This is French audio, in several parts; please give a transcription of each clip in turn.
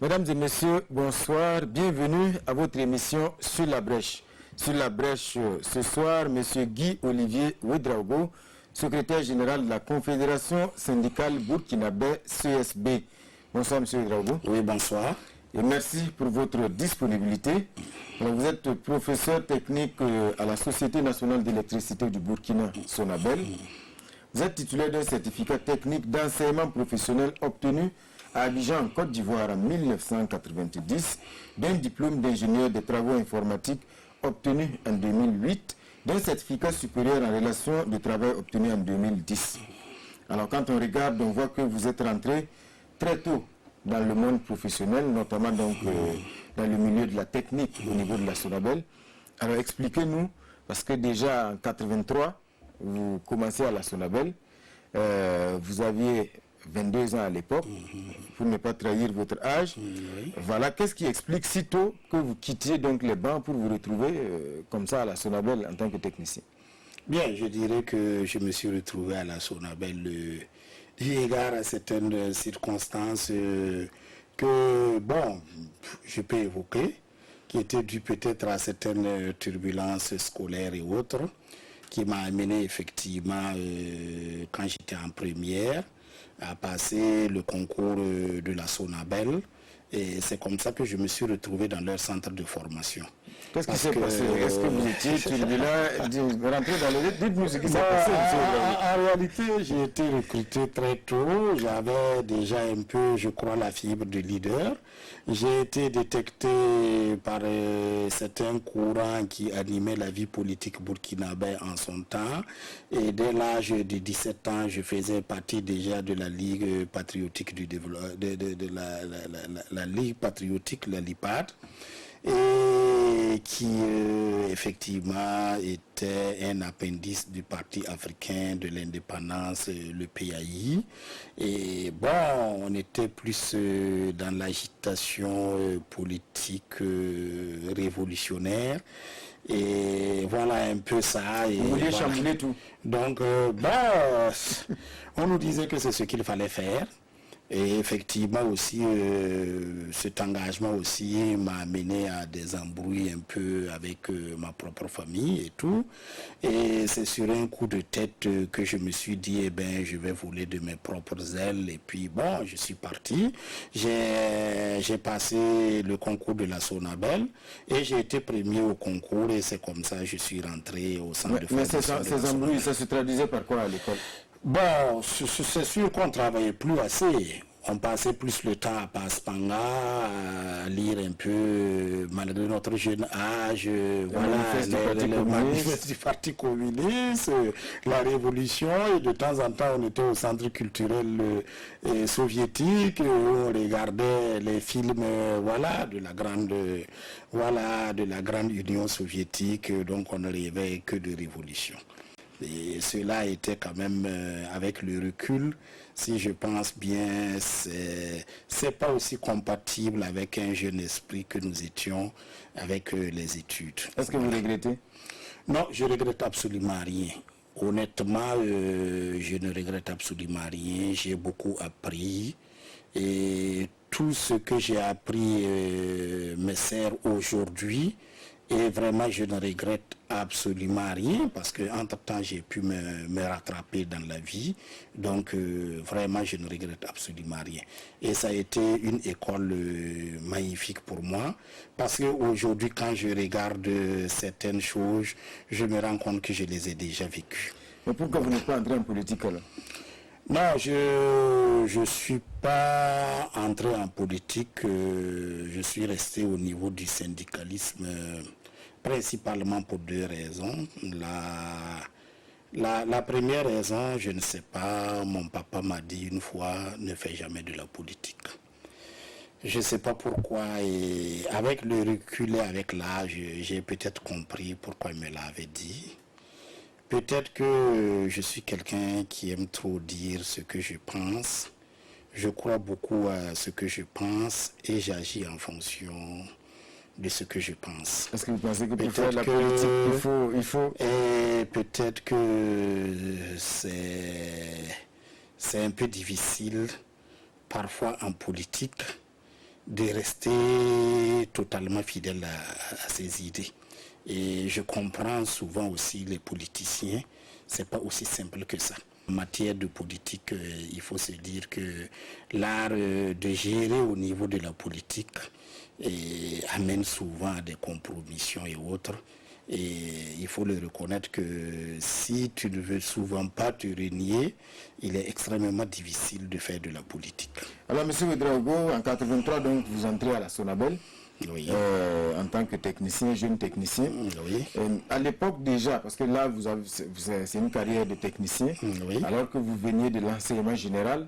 Mesdames et messieurs, bonsoir. Bienvenue à votre émission Sur la Brèche. Sur la Brèche, ce soir, monsieur Guy-Olivier Ouedraogo, secrétaire général de la Confédération syndicale burkinabé CSB. Bonsoir, monsieur Ouedraogo. Oui, bonsoir. Et merci pour votre disponibilité. Alors, vous êtes professeur technique à la Société nationale d'électricité du Burkina, Sonabel. Vous êtes titulaire d'un certificat technique d'enseignement professionnel obtenu à Abidjan, en Côte d'Ivoire, en 1990, d'un diplôme d'ingénieur des travaux informatiques obtenu en 2008, d'un certificat supérieur en relation de travail obtenu en 2010. Alors, quand on regarde, on voit que vous êtes rentré très tôt dans le monde professionnel, notamment donc dans le milieu de la technique au niveau de la Sonabel. Alors, expliquez-nous, parce que déjà en 83, vous commencez à la Sonabel, vous aviez 22 ans à l'époque, pour ne pas trahir votre âge. Oui. Voilà, qu'est-ce qui explique si tôt que vous quittiez donc les bancs pour vous retrouver comme ça à la Sonabel en tant que technicien? Bien, je dirais que je me suis retrouvé à la Sonabel eu égard à certaines circonstances que, bon, je peux évoquer, qui étaient dues peut-être à certaines turbulences scolaires et autres, qui m'a amené effectivement, quand j'étais en première, à passer le concours de la Sonabel. Et c'est comme ça que je me suis retrouvé dans leur centre de formation. Qu'est-ce qui s'est passé? Est-ce que vous étiez turbulent? Rentrez dans le... Dites-nous ce qui s'est passé. En réalité, j'ai été recruté très tôt. J'avais déjà un peu, je crois, la fibre de leader. J'ai été détecté par certains courants qui animaient la vie politique burkinabé en son temps. Et dès l'âge de 17 ans, je faisais partie déjà de la Ligue patriotique du développement, de la Ligue patriotique, la LIPAD, et qui effectivement était un appendice du Parti africain de l'indépendance, le PAI. Et bon, on était plus dans l'agitation politique révolutionnaire. Et voilà un peu ça. Et vous vouliez voilà. chambouler tout. Donc, on nous disait que c'est ce qu'il fallait faire. Et effectivement aussi, cet engagement aussi m'a amené à des embrouilles un peu avec ma propre famille et tout. Et c'est sur un coup de tête que je me suis dit, eh ben, je vais voler de mes propres ailes. Et puis bon, je suis parti. J'ai passé le concours de la Sonabel et j'ai été premier au concours. Et c'est comme ça que je suis rentré au centre de formation. Mais ces embrouilles, ça se traduisait par quoi à l'école? Bon, c'est sûr qu'on ne travaillait plus assez. On passait plus le temps à Paspanga, à lire un peu, malgré notre jeune âge, le manifeste du Parti communiste, la révolution, et de temps en temps on était au centre culturel soviétique, où on regardait les films de la grande Union soviétique, donc on ne rêvait que de révolution. Et cela était quand même, avec le recul, si je pense bien, c'est pas aussi compatible avec un jeune esprit que nous étions avec les études. Est-ce que vous regrettez? Non, je regrette absolument rien. Honnêtement, je ne regrette absolument rien. J'ai beaucoup appris et tout ce que j'ai appris me sert aujourd'hui. Et vraiment, je ne regrette absolument rien parce qu'entre-temps, j'ai pu me rattraper dans la vie. Donc, vraiment, je ne regrette absolument rien. Et ça a été une école magnifique pour moi parce qu'aujourd'hui, quand je regarde certaines choses, je me rends compte que je les ai déjà vécues. Mais pourquoi vous n'êtes pas entré en politique alors? Non, je ne suis pas entré en politique, je suis resté au niveau du syndicalisme, principalement pour deux raisons. La première raison, je ne sais pas, mon papa m'a dit une fois, ne fais jamais de la politique. Je ne sais pas pourquoi, et avec le recul et avec l'âge, j'ai peut-être compris pourquoi il me l'avait dit. Peut-être que je suis quelqu'un qui aime trop dire ce que je pense. Je crois beaucoup à ce que je pense et j'agis en fonction de ce que je pense. Est-ce que vous pensez que pour faire la politique, il faut... Et peut-être que c'est un peu difficile parfois en politique de rester totalement fidèle à ses idées. Et je comprends souvent aussi les politiciens, c'est pas aussi simple que ça. En matière de politique, il faut se dire que l'art de gérer au niveau de la politique amène souvent à des compromissions et autres. Et il faut le reconnaître que si tu ne veux souvent pas te renier, il est extrêmement difficile de faire de la politique. Alors, M. Ouedraogo, en 1983, donc, vous entrez à la Sonabel. Oui. En tant que technicien, jeune technicien. Oui. À l'époque déjà, parce que là, c'est une carrière de technicien, oui. alors que vous veniez de l'enseignement général,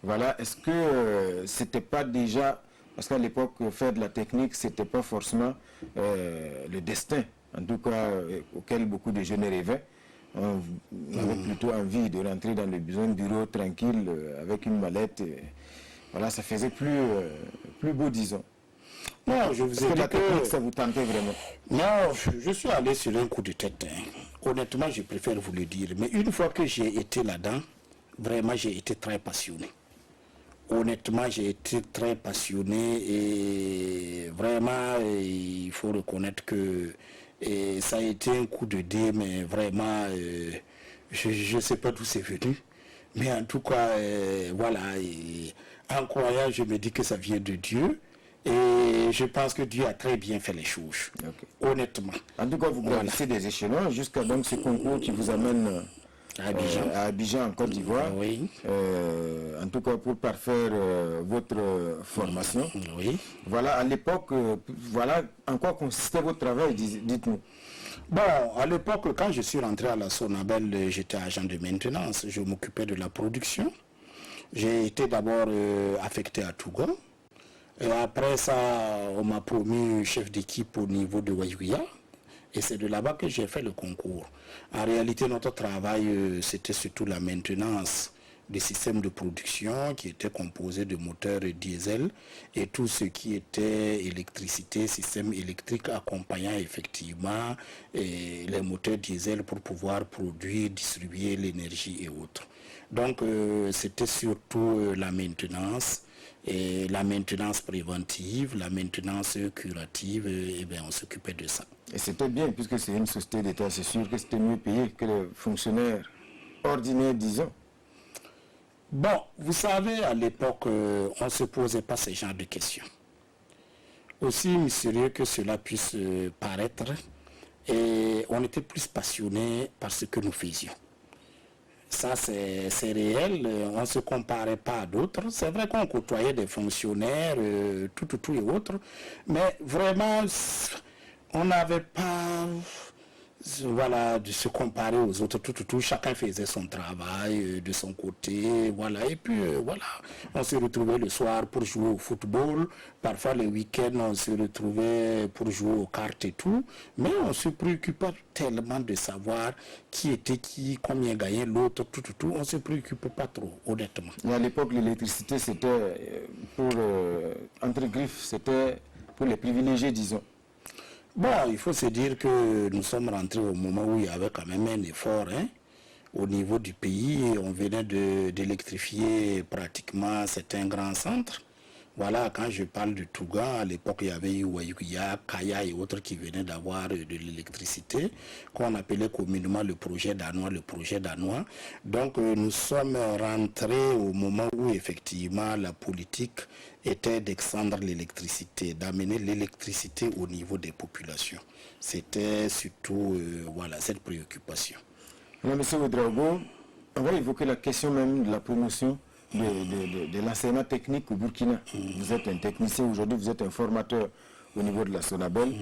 voilà, est-ce que c'était pas déjà, parce qu'à l'époque, faire de la technique, c'était pas forcément le destin, en tout cas, auquel beaucoup de jeunes rêvaient. On avait plutôt envie de rentrer dans le bureau tranquille, avec une mallette. Voilà, ça faisait plus beau, disons. Non, je vous ai dit que ça vous tentait vraiment. Non, je suis allé sur un coup de tête. Honnêtement, je préfère vous le dire. Mais une fois que j'ai été là-dedans, vraiment, j'ai été très passionné. Honnêtement, j'ai été très passionné et vraiment, il faut reconnaître que ça a été un coup de dé, mais vraiment, je ne sais pas d'où c'est venu. Mais en tout cas, voilà, en croyant, je me dis que ça vient de Dieu. Et je pense que Dieu a très bien fait les choses, honnêtement. En tout cas, vous gravissez des échelons jusqu'à donc ce concours qui vous amène à Abidjan, en Côte d'Ivoire. Oui. En tout cas, pour parfaire votre formation. Oui. Voilà, à l'époque, voilà, en quoi consistait votre travail, dites-nous. Bon, à l'époque, quand je suis rentré à la Sonabel, j'étais agent de maintenance. Je m'occupais de la production. J'ai été d'abord affecté à Touga. Et après ça, on m'a promu chef d'équipe au niveau de Wayouya. Et c'est de là-bas que j'ai fait le concours. En réalité, notre travail, c'était surtout la maintenance des systèmes de production qui étaient composés de moteurs diesel et tout ce qui était électricité, système électrique accompagnant effectivement les moteurs diesel pour pouvoir produire, distribuer l'énergie et autres. Donc, c'était surtout la maintenance. Et la maintenance préventive, la maintenance curative, on s'occupait de ça. Et c'était bien, puisque c'est une société d'État, c'est sûr que c'était mieux payé que les fonctionnaires ordinaires, disons. Bon, vous savez, à l'époque, on ne se posait pas ce genre de questions. Aussi mystérieux que cela puisse paraître, et on était plus passionnés par ce que nous faisions. Ça, c'est réel, on ne se comparait pas à d'autres. C'est vrai qu'on côtoyait des fonctionnaires, tout et autres, mais vraiment, on n'avait pas voilà, de se comparer aux autres, tout. Chacun faisait son travail de son côté, voilà. Et puis, voilà, on se retrouvait le soir pour jouer au football. Parfois, le week-end, on se retrouvait pour jouer aux cartes et tout. Mais on se préoccupait tellement de savoir qui était qui, combien gagnait l'autre, tout. On ne se préoccupait pas trop, honnêtement. Et à l'époque, l'électricité, c'était pour, entre griffes, c'était pour les privilégiés, disons. Bon, il faut se dire que nous sommes rentrés au moment où il y avait quand même un effort au niveau du pays. On venait d'électrifier pratiquement certains grands centres. Voilà, quand je parle de Touga, à l'époque, il y avait Wayouya, Kaya et autres qui venaient d'avoir de l'électricité, qu'on appelait communément le projet danois. Donc, nous sommes rentrés au moment où, effectivement, la politique était d'extendre l'électricité, d'amener l'électricité au niveau des populations. C'était surtout, voilà, cette préoccupation. Alors, M. Ouedraogo, on va évoquer la question même de la promotion de l'enseignement technique au Burkina. Vous êtes un technicien aujourd'hui, vous êtes un formateur au niveau de la Sonabel.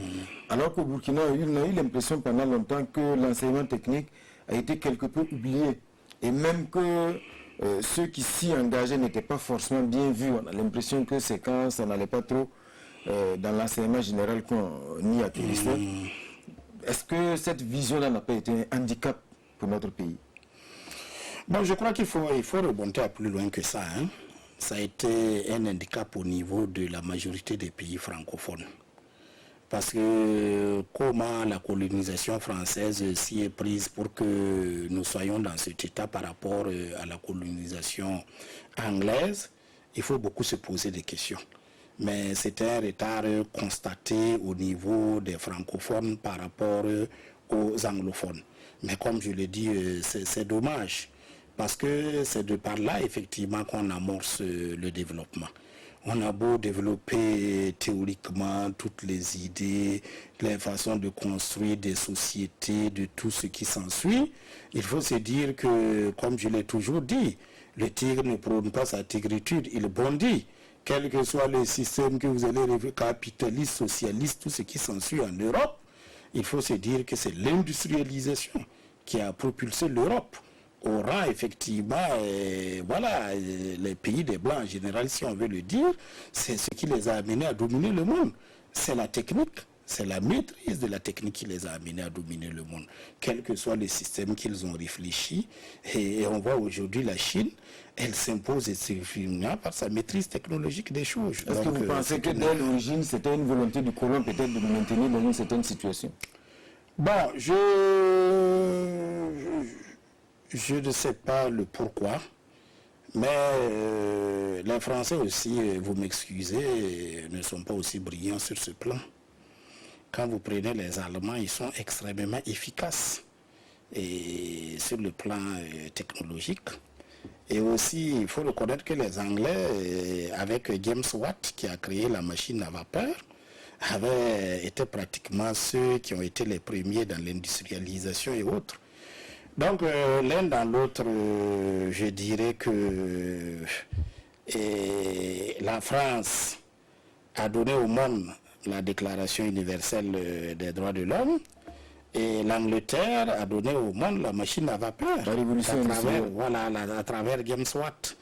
Alors qu'au Burkina, on a eu l'impression pendant longtemps que l'enseignement technique a été quelque peu oublié. Et même que ceux qui s'y engageaient n'étaient pas forcément bien vus. On a l'impression que c'est quand ça n'allait pas trop dans l'enseignement général qu'on y atterrissait. Est-ce que cette vision-là n'a pas été un handicap pour notre pays? Bon, je crois qu'il faut rebondir plus loin que ça. Ça a été un handicap au niveau de la majorité des pays francophones. Parce que comment la colonisation française s'y est prise pour que nous soyons dans cet état par rapport à la colonisation anglaise, il faut beaucoup se poser des questions. Mais c'était un retard constaté au niveau des francophones par rapport aux anglophones. Mais comme je l'ai dit, c'est dommage, parce que c'est de par là, effectivement, qu'on amorce le développement. On a beau développer théoriquement toutes les idées, les façons de construire des sociétés, de tout ce qui s'ensuit, il faut se dire que, comme je l'ai toujours dit, le tigre ne prône pas sa tigritude, il bondit. Quel que soit le système que vous allez revoir, capitaliste, socialiste, tout ce qui s'ensuit en Europe, il faut se dire que c'est l'industrialisation qui a propulsé l'Europe au rang, effectivement, voilà, les pays des Blancs en général, si on veut le dire, c'est ce qui les a amenés à dominer le monde. C'est la technique, c'est la maîtrise de la technique qui les a amenés à dominer le monde, quel que soit le système qu'ils ont réfléchi. Et on voit aujourd'hui la Chine, elle s'impose par sa maîtrise technologique des choses. Est-ce que vous pensez que dès l'origine, c'était une volonté du colon peut-être de nous maintenir dans une certaine situation? Bon, je ne sais pas le pourquoi, mais les Français aussi, vous m'excusez, ne sont pas aussi brillants sur ce plan. Quand vous prenez les Allemands, ils sont extrêmement efficaces et sur le plan technologique. Et aussi, il faut reconnaître que les Anglais, avec James Watt, qui a créé la machine à vapeur, avaient été pratiquement ceux qui ont été les premiers dans l'industrialisation et autres. Donc, l'un dans l'autre, je dirais que la France a donné au monde la Déclaration universelle des droits de l'homme, et l'Angleterre a donné au monde la machine à vapeur, la révolution à travers James Watt.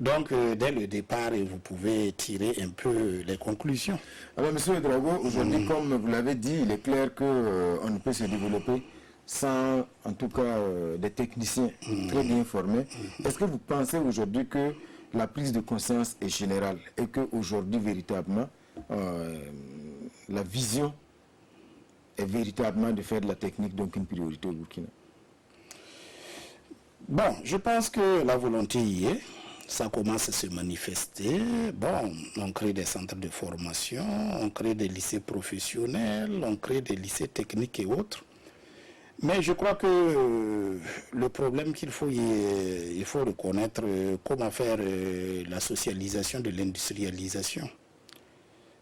Donc, dès le départ, vous pouvez tirer un peu les conclusions. Alors, M. Ouédraogo, aujourd'hui, comme vous l'avez dit, il est clair qu'on ne peut se développer sans, en tout cas, des techniciens très bien formés. Est-ce que vous pensez aujourd'hui que la prise de conscience est générale et qu'aujourd'hui, véritablement, la vision est véritablement de faire de la technique donc une priorité au Burkina? Bon, je pense que la volonté y est. Ça commence à se manifester. Bon, on crée des centres de formation, on crée des lycées professionnels, on crée des lycées techniques et autres. Mais je crois que le problème il faut reconnaître comment faire la socialisation de l'industrialisation.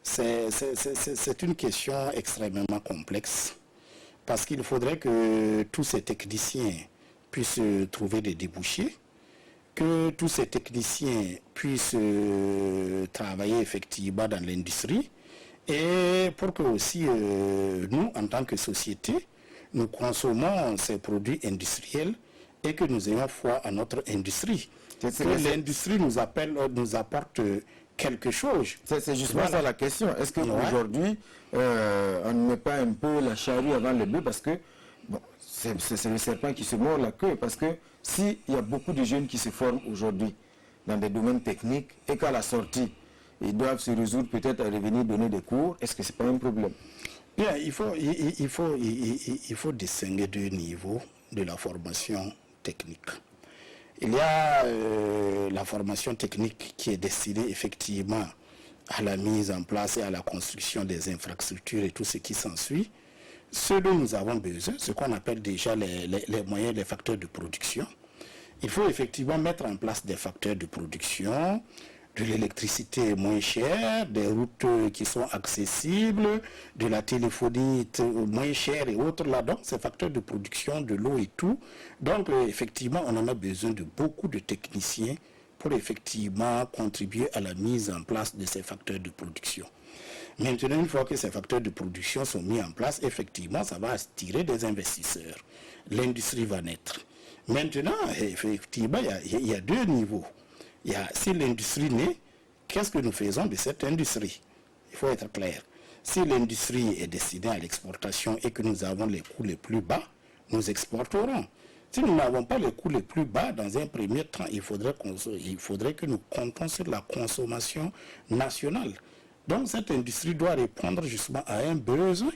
C'est une question extrêmement complexe parce qu'il faudrait que tous ces techniciens puissent trouver des débouchés, que tous ces techniciens puissent travailler effectivement dans l'industrie et pour que aussi nous, en tant que société, nous consommons ces produits industriels et que nous ayons foi à notre industrie. Que l'industrie nous apporte quelque chose. C'est justement ça la question. Est-ce qu'aujourd'hui, on ne met pas un peu la charrue avant le bœuf parce que bon, c'est le serpent qui se mord la queue, parce que s'il y a beaucoup de jeunes qui se forment aujourd'hui dans des domaines techniques et qu'à la sortie, ils doivent se résoudre peut-être à revenir donner des cours, est-ce que ce n'est pas un problème? Bien, il faut distinguer deux niveaux de la formation technique. Il y a la formation technique qui est destinée effectivement à la mise en place et à la construction des infrastructures et tout ce qui s'ensuit. Ce dont nous avons besoin, ce qu'on appelle déjà les moyens, les facteurs de production. Il faut effectivement mettre en place des facteurs de production, de l'électricité moins chère, des routes qui sont accessibles, de la téléphonie moins chère et autres là-dedans, ces facteurs de production, de l'eau et tout. Donc effectivement, on en a besoin de beaucoup de techniciens pour effectivement contribuer à la mise en place de ces facteurs de production. Maintenant, une fois que ces facteurs de production sont mis en place, effectivement, ça va attirer des investisseurs. L'industrie va naître. Maintenant, effectivement, il y a deux niveaux. Si l'industrie naît, qu'est-ce que nous faisons de cette industrie? Il faut être clair. Si l'industrie est destinée à l'exportation et que nous avons les coûts les plus bas, nous exporterons. Si nous n'avons pas les coûts les plus bas, dans un premier temps, il faudrait que nous comptons sur la consommation nationale. Donc cette industrie doit répondre justement à un besoin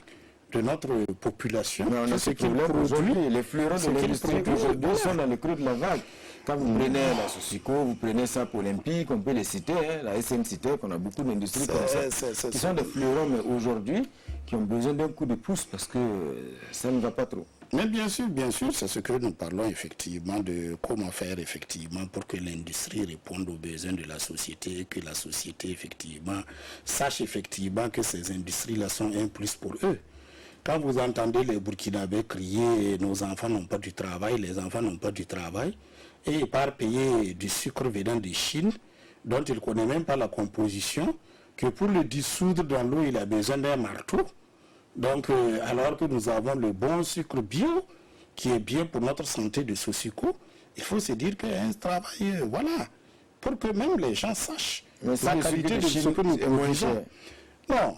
de notre population. Mais on a ce problème aujourd'hui. Les fleurons de l'industrie aujourd'hui sont dans le creux de la vague. Quand vous prenez la Socico, vous prenez SAP Olympique, on peut les citer, hein, la SNCT, qu'on a beaucoup d'industries comme ça, qui sont des fleurons, mais aujourd'hui, qui ont besoin d'un coup de pouce parce que ça ne va pas trop. Mais bien sûr, c'est ce que nous parlons effectivement de comment faire effectivement pour que l'industrie réponde aux besoins de la société et que la société effectivement sache effectivement que ces industries-là sont un plus pour eux. Quand vous entendez les Burkinabés crier « nos enfants n'ont pas du travail, les enfants n'ont pas du travail », et ils partent payer du sucre venant de Chine, dont ils ne connaissent même pas la composition, que pour le dissoudre dans l'eau, il a besoin d'un marteau. Donc, alors que nous avons le bon sucre bio, qui est bien pour notre santé de Socico, il faut se dire qu'il y a un travail, voilà, pour que même les gens sachent la qualité de ce que nous produisons. Non.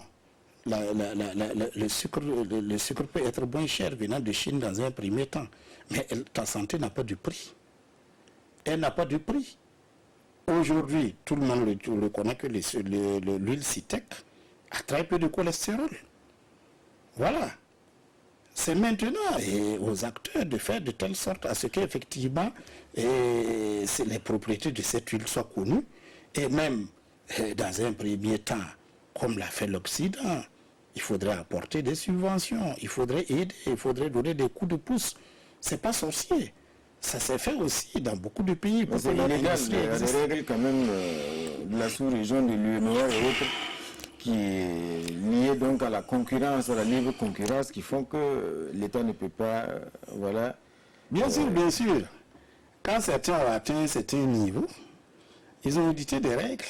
Le sucre peut être moins cher venant de Chine dans un premier temps, mais ta santé n'a pas de prix. Elle n'a pas de prix. Aujourd'hui, tout le monde le connaît que l'huile Citec a très peu de cholestérol. Voilà. C'est maintenant aux acteurs de faire de telle sorte à ce qu'effectivement les propriétés de cette huile soient connues, et même dans un premier temps, comme l'a fait l'Occident, il faudrait apporter des subventions, il faudrait aider, il faudrait donner des coups de pouce. C'est pas sorcier. Ça s'est fait aussi dans beaucoup de pays. C'est illégal, il y a des règles quand même de la sous-région de l'UEMOA et autres qui est liée donc à la concurrence, à la libre concurrence, qui font que l'État ne peut pas, voilà. Bien sûr, bien sûr. Quand certains ont atteint un certain niveau, ils ont édité des règles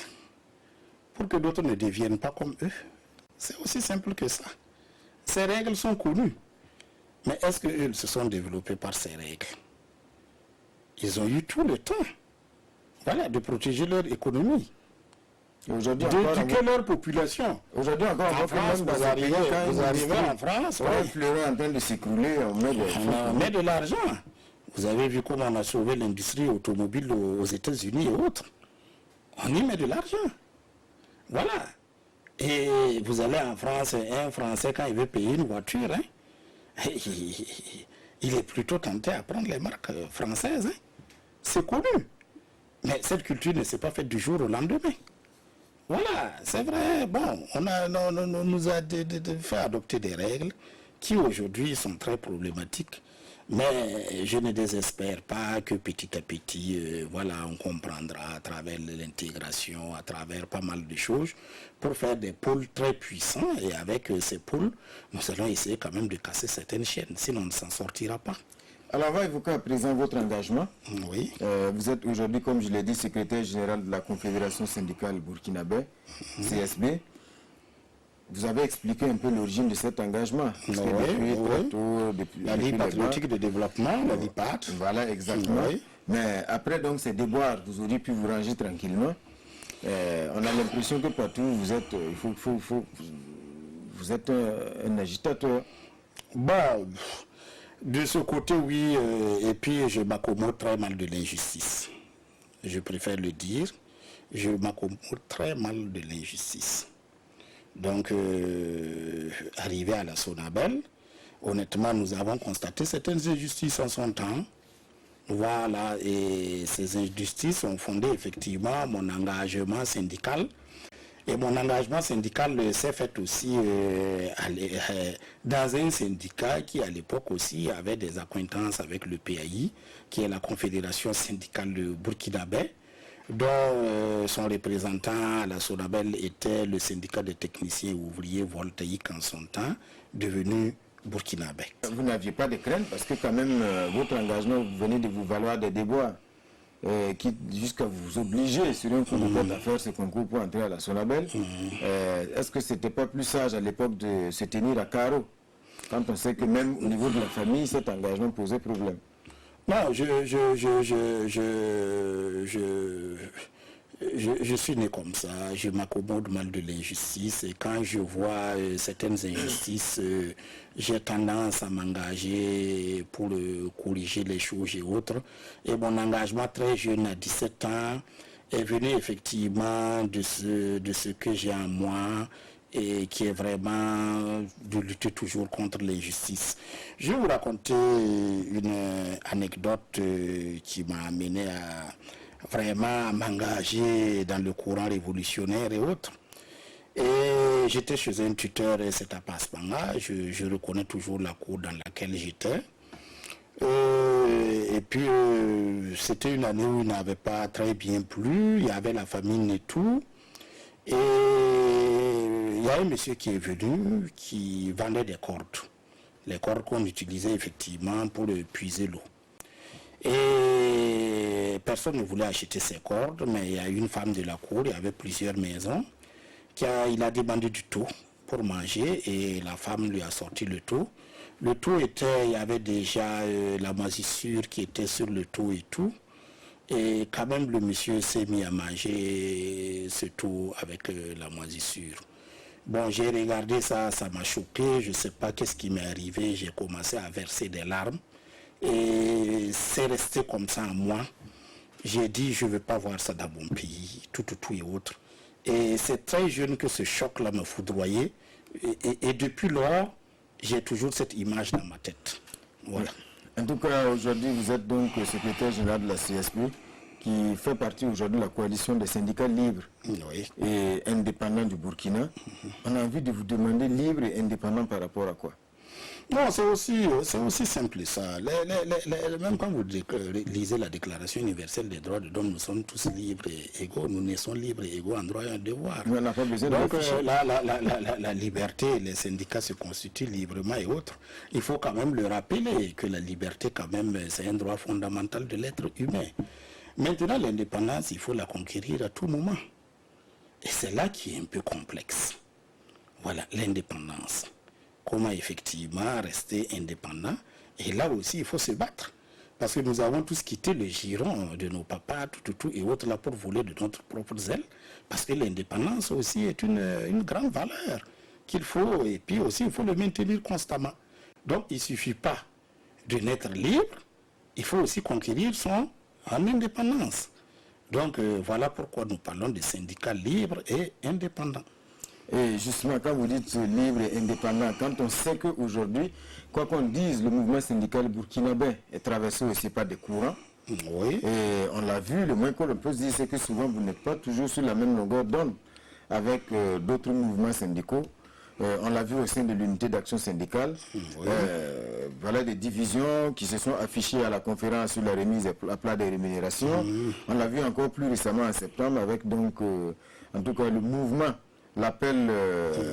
pour que d'autres ne deviennent pas comme eux. C'est aussi simple que ça. Ces règles sont connues. Mais est-ce qu'eux se sont développés par ces règles? Ils ont eu tout le temps, voilà, de protéger leur économie, d'éduquer leur population. Aujourd'hui encore, en France, vous arrivez en France, un fleuron en train de s'écrouler, on met de l'argent. Vous avez vu comment on a sauvé l'industrie automobile aux États-Unis et autres. On y met de l'argent. Voilà. Et vous allez en France, un Français, quand il veut payer une voiture, hein, il est plutôt tenté à prendre les marques françaises. Hein. C'est connu. Mais cette culture ne s'est pas faite du jour au lendemain. Voilà, c'est vrai. Bon, on nous a fait adopter des règles qui aujourd'hui sont très problématiques. Mais je ne désespère pas que petit à petit, voilà, on comprendra à travers l'intégration, à travers pas mal de choses, pour faire des pôles très puissants. Et avec ces pôles, nous allons essayer quand même de casser certaines chaînes, sinon on ne s'en sortira pas. Alors, on va évoquer à présent votre engagement. Oui. Vous êtes aujourd'hui, comme je l'ai dit, secrétaire général de la Confédération syndicale burkinabé, CSB. Vous avez expliqué un peu l'origine de cet engagement. Parce que depuis la Ligue patriotique de développement, la LIPAT. Voilà, exactement. Oui. Mais après donc ces déboires, vous auriez pu vous ranger tranquillement. On a l'impression que partout vous êtes, vous êtes un agitateur. Bah, de ce côté, oui, et puis je m'accommode très mal de l'injustice. Je préfère le dire. Je m'accommode très mal de l'injustice. Donc, arrivé à la Sonabel, honnêtement, nous avons constaté certaines injustices en son temps. Voilà, et ces injustices ont fondé effectivement mon engagement syndical. Et mon engagement syndical s'est fait aussi dans un syndicat qui, à l'époque aussi, avait des accointances avec le PAI, qui est la Confédération syndicale de burkinabé, dont son représentant à la Sonabel était le syndicat des techniciens ouvriers voltaïques en son temps, devenu burkinabé. Vous n'aviez pas de crainte parce que quand même votre engagement venait de vous valoir des déboires qui jusqu'à vous obliger sur un coup de tête à faire ce concours pour entrer à la Sonabel. Est-ce que c'était pas plus sage à l'époque de se tenir à carreau quand on sait que même au niveau de la famille cet engagement posait problème? Non, je suis né comme ça, je m'accommode mal de l'injustice et quand je vois certaines injustices, j'ai tendance à m'engager pour corriger les choses et autres. Et mon engagement très jeune, à 17 ans, est venu effectivement de ce que j'ai en moi et qui est vraiment de lutter toujours contre l'injustice. Je vais vous raconter une anecdote qui m'a amené à vraiment m'engager dans le courant révolutionnaire et autres. Et j'étais chez un tuteur, et c'est à Paspanga, je reconnais toujours la cour dans laquelle j'étais. Et puis, c'était une année où il n'avait pas très bien plu, il y avait la famine et tout. Et il y a un monsieur qui est venu, qui vendait des cordes. Les cordes qu'on utilisait effectivement pour puiser l'eau. Et personne ne voulait acheter ces cordes, mais il y a une femme de la cour, il y avait plusieurs maisons, il a demandé du tout pour manger et la femme lui a sorti le tout. Le tout était, il y avait déjà la moisissure qui était sur le tout et tout. Et quand même le monsieur s'est mis à manger ce tout avec la moisissure. Bon, j'ai regardé ça, ça m'a choqué, je ne sais pas qu'est-ce qui m'est arrivé, j'ai commencé à verser des larmes. Et c'est resté comme ça en moi. J'ai dit, je ne veux pas voir ça dans mon pays, tout et autres. Et c'est très jeune que ce choc-là me foudroyait. Et depuis lors, j'ai toujours cette image dans ma tête. Voilà. En tout cas, aujourd'hui, vous êtes donc secrétaire général de la CSP, qui fait partie aujourd'hui de la coalition des syndicats libres et indépendants du Burkina. On a envie de vous demander libre et indépendant par rapport à quoi? Non, c'est aussi simple ça. Même quand vous lisez la Déclaration universelle des droits de l'homme, nous sommes tous libres et égaux. Nous naissons libres et égaux en droit et en devoir. Mais on n'a pas besoin donc, de la liberté, les syndicats se constituent librement et autres. Il faut quand même le rappeler que la liberté, quand même, c'est un droit fondamental de l'être humain. Maintenant, l'indépendance, il faut la conquérir à tout moment. Et c'est là qui est un peu complexe. Voilà, l'indépendance. Comment effectivement rester indépendant. Et là aussi, il faut se battre. Parce que nous avons tous quitté le giron de nos papas, tout et autres là pour voler de notre propre zèle. Parce que l'indépendance aussi est une grande valeur qu'il faut, et puis aussi il faut le maintenir constamment. Donc il ne suffit pas de naître libre, il faut aussi conquérir son indépendance. Donc voilà pourquoi nous parlons de syndicats libres et indépendants. Et justement, quand vous dites libre et indépendant, quand on sait qu'aujourd'hui, quoi qu'on dise, le mouvement syndical burkinabé est traversé aussi par des courants. Oui. Et on l'a vu, le moins qu'on peut se dire, c'est que souvent vous n'êtes pas toujours sur la même longueur d'onde avec d'autres mouvements syndicaux. On l'a vu au sein de l'unité d'action syndicale. Oui. Voilà des divisions qui se sont affichées à la conférence sur la remise à plat des rémunérations. On l'a vu encore plus récemment en septembre avec donc, en tout cas le mouvement, l'appel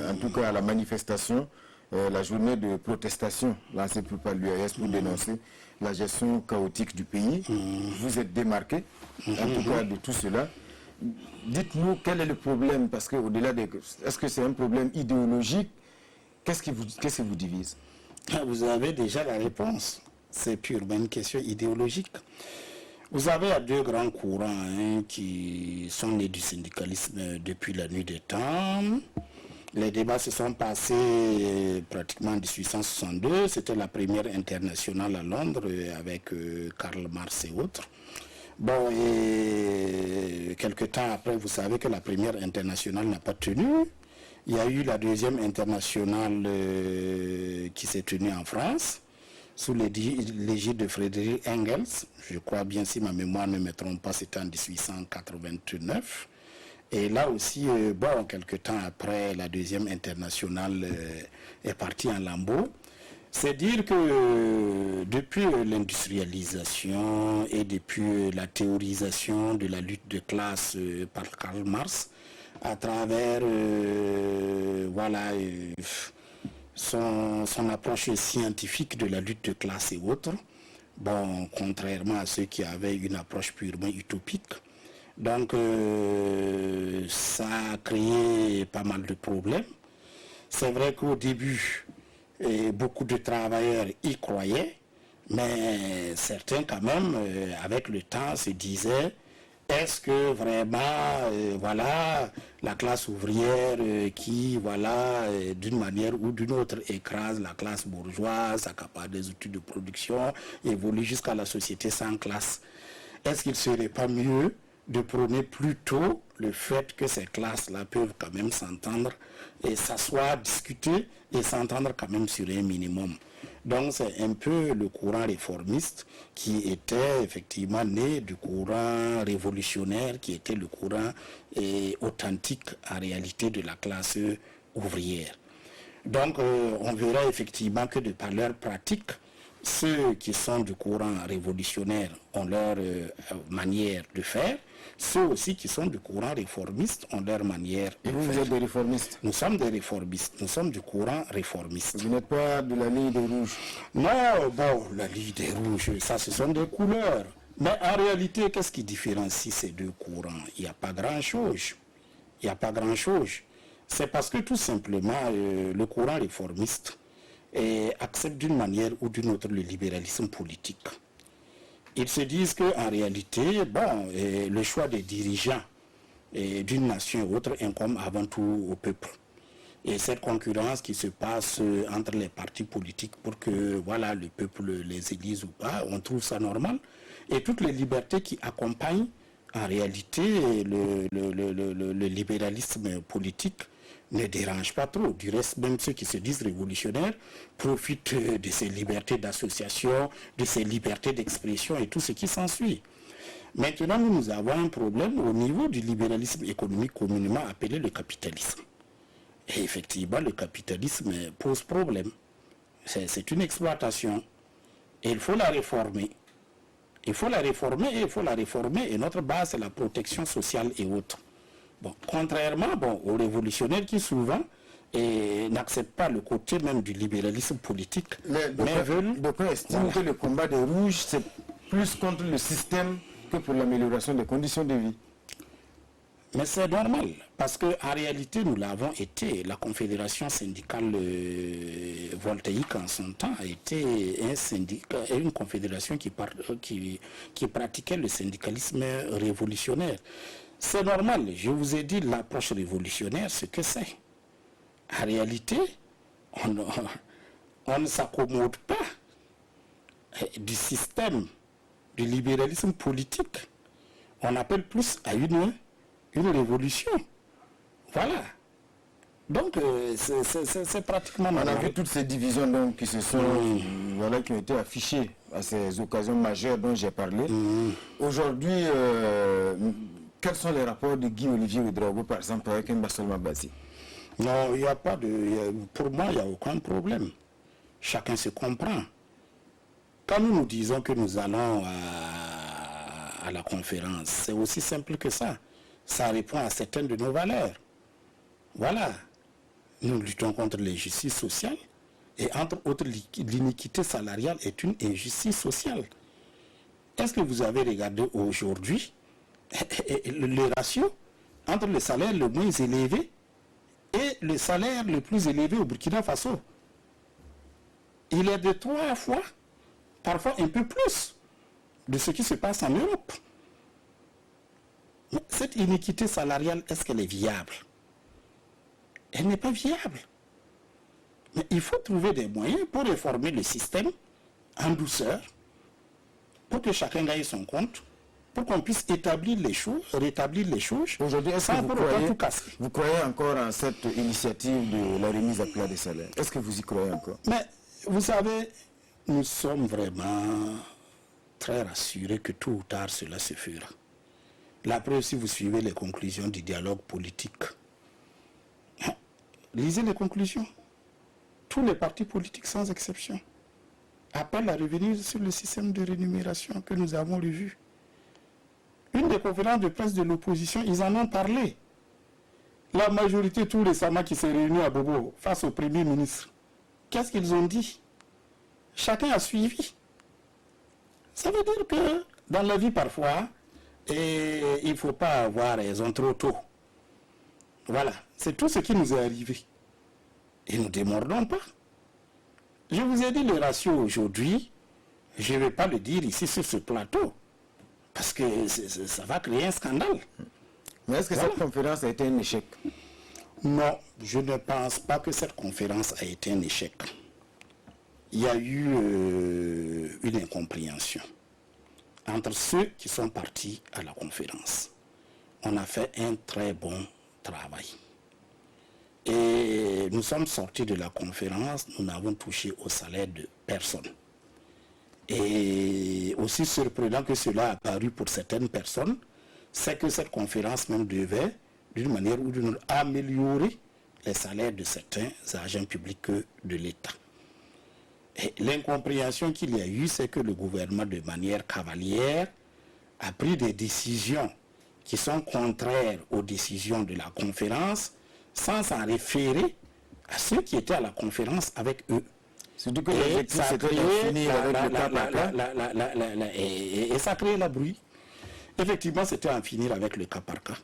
en tout cas à la manifestation, la journée de protestation lancée par l'UAS pour dénoncer la gestion chaotique du pays. Vous êtes démarqué en tout cas de tout cela. Dites-nous quel est le problème, parce qu'au-delà de... Est-ce que c'est un problème idéologique? Qu'est-ce qui vous divise? Vous avez déjà la réponse. C'est purement une question idéologique. Vous avez deux grands courants qui sont nés du syndicalisme depuis la nuit des temps. Les débats se sont passés pratiquement en 1862. C'était la première internationale à Londres avec Karl Marx et autres. Bon, et quelques temps après, vous savez que la première internationale n'a pas tenu. Il y a eu la deuxième internationale qui s'est tenue en France, sous l'égide de Frédéric Engels. Je crois bien, si ma mémoire ne me trompe pas, c'était en 1889. Et là aussi, bon, quelques temps après, la deuxième internationale est partie en lambeaux. C'est dire que depuis l'industrialisation et depuis la théorisation de la lutte de classe par Karl Marx, à travers voilà, son approche scientifique de la lutte de classe et autres, bon, contrairement à ceux qui avaient une approche purement utopique. Donc ça a créé pas mal de problèmes. C'est vrai qu'au début, et beaucoup de travailleurs y croyaient, mais certains quand même, avec le temps, se disaient, est-ce que vraiment, voilà, la classe ouvrière qui, voilà, d'une manière ou d'une autre, écrase la classe bourgeoise, accapare des outils de production, évolue jusqu'à la société sans classe. Est-ce qu'il ne serait pas mieux de prôner plutôt le fait que ces classes-là peuvent quand même s'entendre et s'asseoir, discuter et s'entendre quand même sur un minimum. Donc c'est un peu le courant réformiste qui était effectivement né du courant révolutionnaire, qui était le courant authentique en réalité de la classe ouvrière. Donc on verra effectivement que de par leur pratique, ceux qui sont du courant révolutionnaire ont leur manière de faire, ceux aussi qui sont du courant réformiste ont leur manière de faire. Vous êtes des réformistes? Nous sommes des réformistes, nous sommes du courant réformiste. Vous n'êtes pas de la ligne des rouges? Non, bon, la ligne des rouges, ça ce sont des couleurs. Mais en réalité, qu'est-ce qui différencie ces deux courants? Il n'y a pas grand-chose. Il n'y a pas grand-chose. C'est parce que tout simplement, le courant réformiste accepte d'une manière ou d'une autre le libéralisme politique. Ils se disent qu'en réalité, bon, le choix des dirigeants d'une nation ou autre incombe avant tout au peuple. Et cette concurrence qui se passe entre les partis politiques pour que voilà, le peuple les élise ou pas, on trouve ça normal. Et toutes les libertés qui accompagnent en réalité le libéralisme politique ne dérange pas trop. Du reste, même ceux qui se disent révolutionnaires profitent de ces libertés d'association, de ces libertés d'expression et tout ce qui s'ensuit. Maintenant, nous avons un problème au niveau du libéralisme économique communément appelé le capitalisme. Et effectivement, le capitalisme pose problème. C'est une exploitation. Et il faut la réformer. Il faut la réformer et il faut la réformer. Et notre base, c'est la protection sociale et autres. Bon, contrairement aux révolutionnaires qui souvent n'acceptent pas le côté même du libéralisme politique, mais veulent... Donc on estime que le combat des rouges, c'est plus contre le système que pour l'amélioration des conditions de vie. Mais c'est normal, parce qu'en réalité, nous l'avons été. La Confédération syndicale voltaïque en son temps a été une confédération qui pratiquait le syndicalisme révolutionnaire. C'est normal, je vous ai dit l'approche révolutionnaire, ce que c'est. En réalité, on ne s'accommode pas du système du libéralisme politique. On appelle plus à une révolution. Voilà. Donc, c'est pratiquement On a normal. vu toutes ces divisions donc, qui qui ont été affichées à ces occasions majeures dont j'ai parlé. Aujourd'hui, quels sont les rapports de Guy-Olivier Ouedraogo, par exemple, avec Mbassol Mabassi? Non, il n'y a pas de... Pour moi, il n'y a aucun problème. Chacun se comprend. Quand nous nous disons que nous allons à la conférence, c'est aussi simple que ça. Ça répond à certaines de nos valeurs. Voilà. Nous luttons contre l'injustice sociale et entre autres, l'iniquité salariale est une injustice sociale. Est-ce que vous avez regardé aujourd'hui le ratio entre le salaire le moins élevé et le salaire le plus élevé au Burkina Faso? Il est de 3 fois, parfois un peu plus, de ce qui se passe en Europe. Mais cette iniquité salariale, est-ce qu'elle est viable? Elle n'est pas viable. Mais il faut trouver des moyens pour réformer le système en douceur, pour que chacun gagne son compte, pour qu'on puisse établir les choses, rétablir les choses. Aujourd'hui, est-ce sans que pour autant tout casser. vous croyez encore en cette initiative de la remise à plat des salaires? Est-ce que vous y croyez encore? Mais vous savez, nous sommes vraiment très rassurés que tôt ou tard cela se fera. La preuve, si vous suivez les conclusions du dialogue politique, lisez les conclusions. Tous les partis politiques, sans exception, appellent à revenir sur le système de rémunération que nous avons revu. Une des conférences de presse de l'opposition, ils en ont parlé. La majorité, tout récemment, qui s'est réunie à Bobo face au Premier ministre, qu'est-ce qu'ils ont dit? Chacun a suivi. Ça veut dire que dans la vie, parfois, il ne faut pas avoir raison trop tôt. Voilà, c'est tout ce qui nous est arrivé. Et nous ne démordons pas. Je vous ai dit le ratio aujourd'hui, je ne vais pas le dire ici sur ce plateau, parce que ça va créer un scandale. Mais est-ce que cette conférence a été un échec? Non, je ne pense pas que cette conférence a été un échec. Il y a eu une incompréhension entre ceux qui sont partis à la conférence. on a fait un très bon travail. Et nous sommes sortis de la conférence, nous n'avons touché au salaire de personne. Et aussi surprenant que cela a paru pour certaines personnes, c'est que cette conférence même devait, d'une manière ou d'une autre, améliorer les salaires de certains agents publics de l'État. Et l'incompréhension qu'il y a eu, c'est que le gouvernement, de manière cavalière, a pris des décisions qui sont contraires aux décisions de la conférence, sans s'en référer à ceux qui étaient à la conférence avec eux. Surtout que l'objectif c'était de finir avec le cas par cas. Et ça a créé la bruit. Effectivement, c'était en finir avec le cas par cas.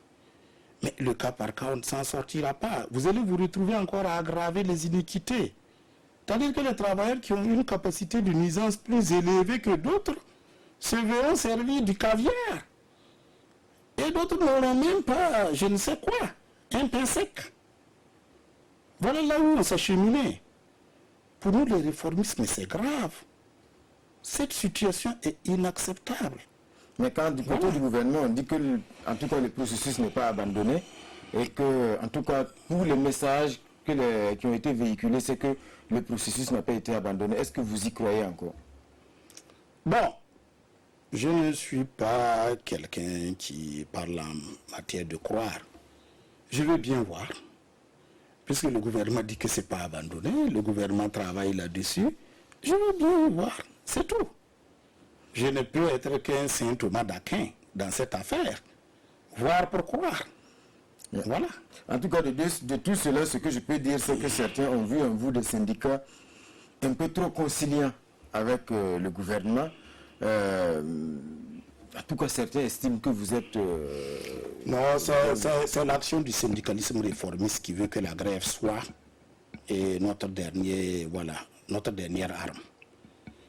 Mais le cas par cas, on ne s'en sortira pas. Vous allez vous retrouver encore à aggraver les iniquités. C'est-à-dire que les travailleurs qui ont une capacité de nuisance plus élevée que d'autres se verront servir du caviar. Et d'autres n'auront même pas, je ne sais quoi, un pain sec. Voilà là où on s'acheminait. Pour nous, les réformistes, mais c'est grave. Cette situation est inacceptable. Mais quand du côté du gouvernement, on dit que, en tout cas, le processus n'est pas abandonné et que, en tout cas, tous les messages qui ont été véhiculés, c'est que le processus n'a pas été abandonné. Est-ce que vous y croyez encore? Bon, je ne suis pas quelqu'un qui parle en matière de croire. Je veux bien voir. Puisque le gouvernement dit que ce n'est pas abandonné, le gouvernement travaille là-dessus, je veux bien voir, c'est tout. Je ne peux être qu'un saint Thomas d'Aquin dans cette affaire. Voir pour croire. Voilà. En tout cas, de tout cela, ce que je peux dire, c'est que certains ont vu en vous des syndicats un peu trop conciliants avec le gouvernement. En tout cas, certains estiment que vous êtes... Non, c'est l'action du syndicalisme réformiste qui veut que la grève soit et notre dernière arme.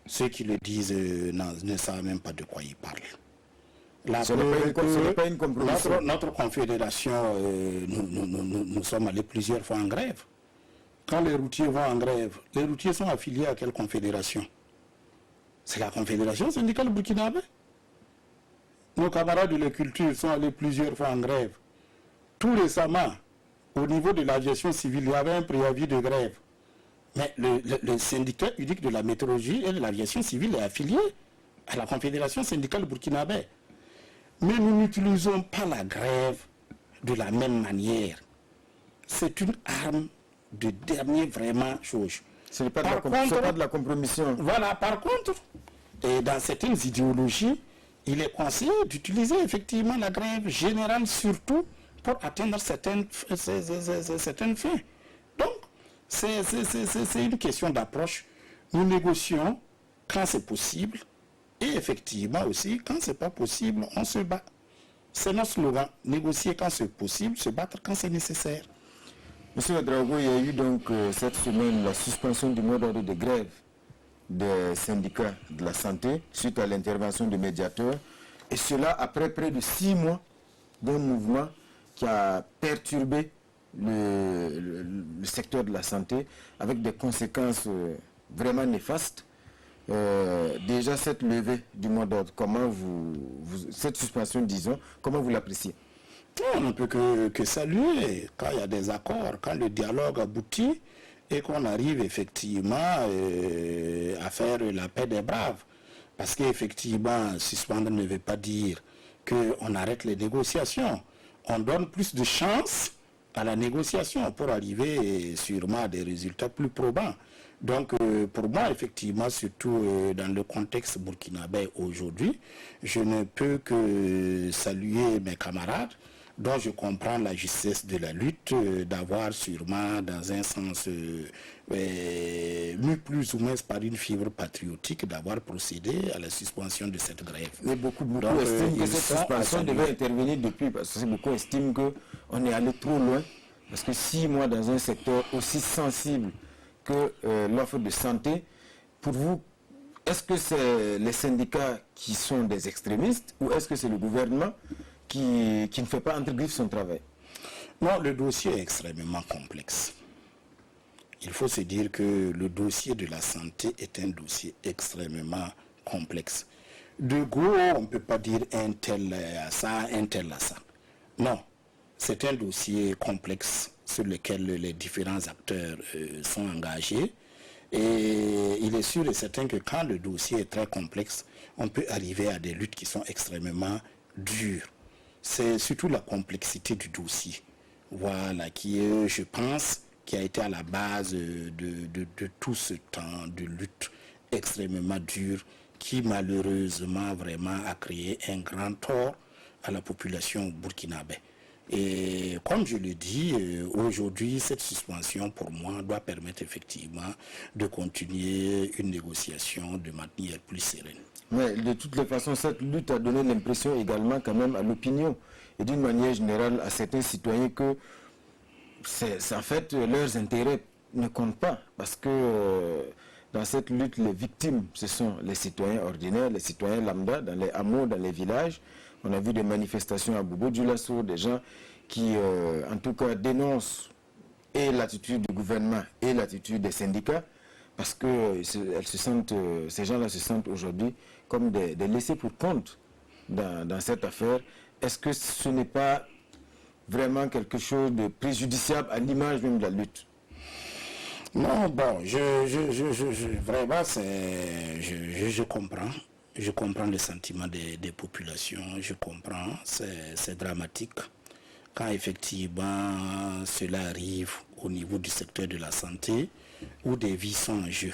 Ceux qui le disent ne savent même pas de quoi ils parlent. Ce n'est pas une compromission. Notre confédération, nous sommes allés plusieurs fois en grève. Quand les routiers vont en grève, les routiers sont affiliés à quelle confédération? C'est la confédération syndicale burkinabé. Nos camarades de la culture sont allés plusieurs fois en grève. Tout récemment, au niveau de l'aviation civile, il y avait un préavis de grève. Mais le syndicat unique de la météorologie et de l'aviation civile est affilié à la confédération syndicale burkinabé. Mais nous n'utilisons pas la grève de la même manière. C'est une arme de dernière vraiment chose. Ce n'est pas, de la compromission. Voilà, par contre, et dans certaines idéologies, il est conseillé d'utiliser effectivement la grève générale, surtout pour atteindre certaines fins. Donc, c'est une question d'approche. Nous négocions quand c'est possible, et effectivement aussi, quand c'est pas possible, on se bat. C'est notre slogan, négocier quand c'est possible, se battre quand c'est nécessaire. Monsieur Ouédraogo, il y a eu donc cette semaine la suspension du mot d'ordre de grève des syndicats de la santé suite à l'intervention du médiateur. Et cela après près de 6 mois d'un mouvement qui a perturbé le secteur de la santé avec des conséquences vraiment néfastes. Déjà cette levée du mot d'ordre, comment cette suspension, disons, comment vous l'appréciez? On ne peut que saluer quand il y a des accords, quand le dialogue aboutit et qu'on arrive effectivement à faire la paix des braves. Parce qu'effectivement, suspendre ne veut pas dire qu'on arrête les négociations. On donne plus de chance à la négociation pour arriver sûrement à des résultats plus probants. Donc pour moi, effectivement, surtout dans le contexte burkinabé aujourd'hui, je ne peux que saluer mes camarades dont je comprends la justesse de la lutte, d'avoir sûrement dans un sens mis plus ou moins par une fibre patriotique, d'avoir procédé à la suspension de cette grève. Mais beaucoup estiment que cette suspension devait intervenir depuis, parce que beaucoup estiment qu'on est allé trop loin, parce que 6 mois dans un secteur aussi sensible que l'offre de santé, pour vous, est-ce que c'est les syndicats qui sont des extrémistes ou est-ce que c'est le gouvernement qui ne fait pas entre griffes son travail? Non, le dossier est extrêmement complexe. Il faut se dire que le dossier de la santé est un dossier extrêmement complexe. De gros, on ne peut pas dire un tel à ça, un tel à ça. Non, c'est un dossier complexe sur lequel les différents acteurs sont engagés. Et il est sûr et certain que quand le dossier est très complexe, on peut arriver à des luttes qui sont extrêmement dures. C'est surtout la complexité du dossier, voilà, qui est, je pense, qui a été à la base de tout ce temps de lutte extrêmement dure qui malheureusement vraiment a créé un grand tort à la population burkinabé. Et comme je le dis, aujourd'hui, cette suspension, pour moi, doit permettre effectivement de continuer une négociation de manière plus sereine. Mais de toutes les façons, cette lutte a donné l'impression également quand même à l'opinion et d'une manière générale à certains citoyens que en fait, leurs intérêts ne comptent pas parce que dans cette lutte, les victimes, ce sont les citoyens ordinaires, les citoyens lambda, dans les hameaux, dans les villages. On a vu des manifestations à Bobo-Dioulasso, des gens qui, en tout cas, dénoncent et l'attitude du gouvernement et l'attitude des syndicats, parce que ces gens-là se sentent aujourd'hui comme des laissés pour compte dans cette affaire. Est-ce que ce n'est pas vraiment quelque chose de préjudiciable à l'image même de la lutte? Non, bon, vraiment, je comprends. Je comprends le sentiment des populations, je comprends, c'est dramatique. Quand effectivement cela arrive au niveau du secteur de la santé, où des vies sont en jeu.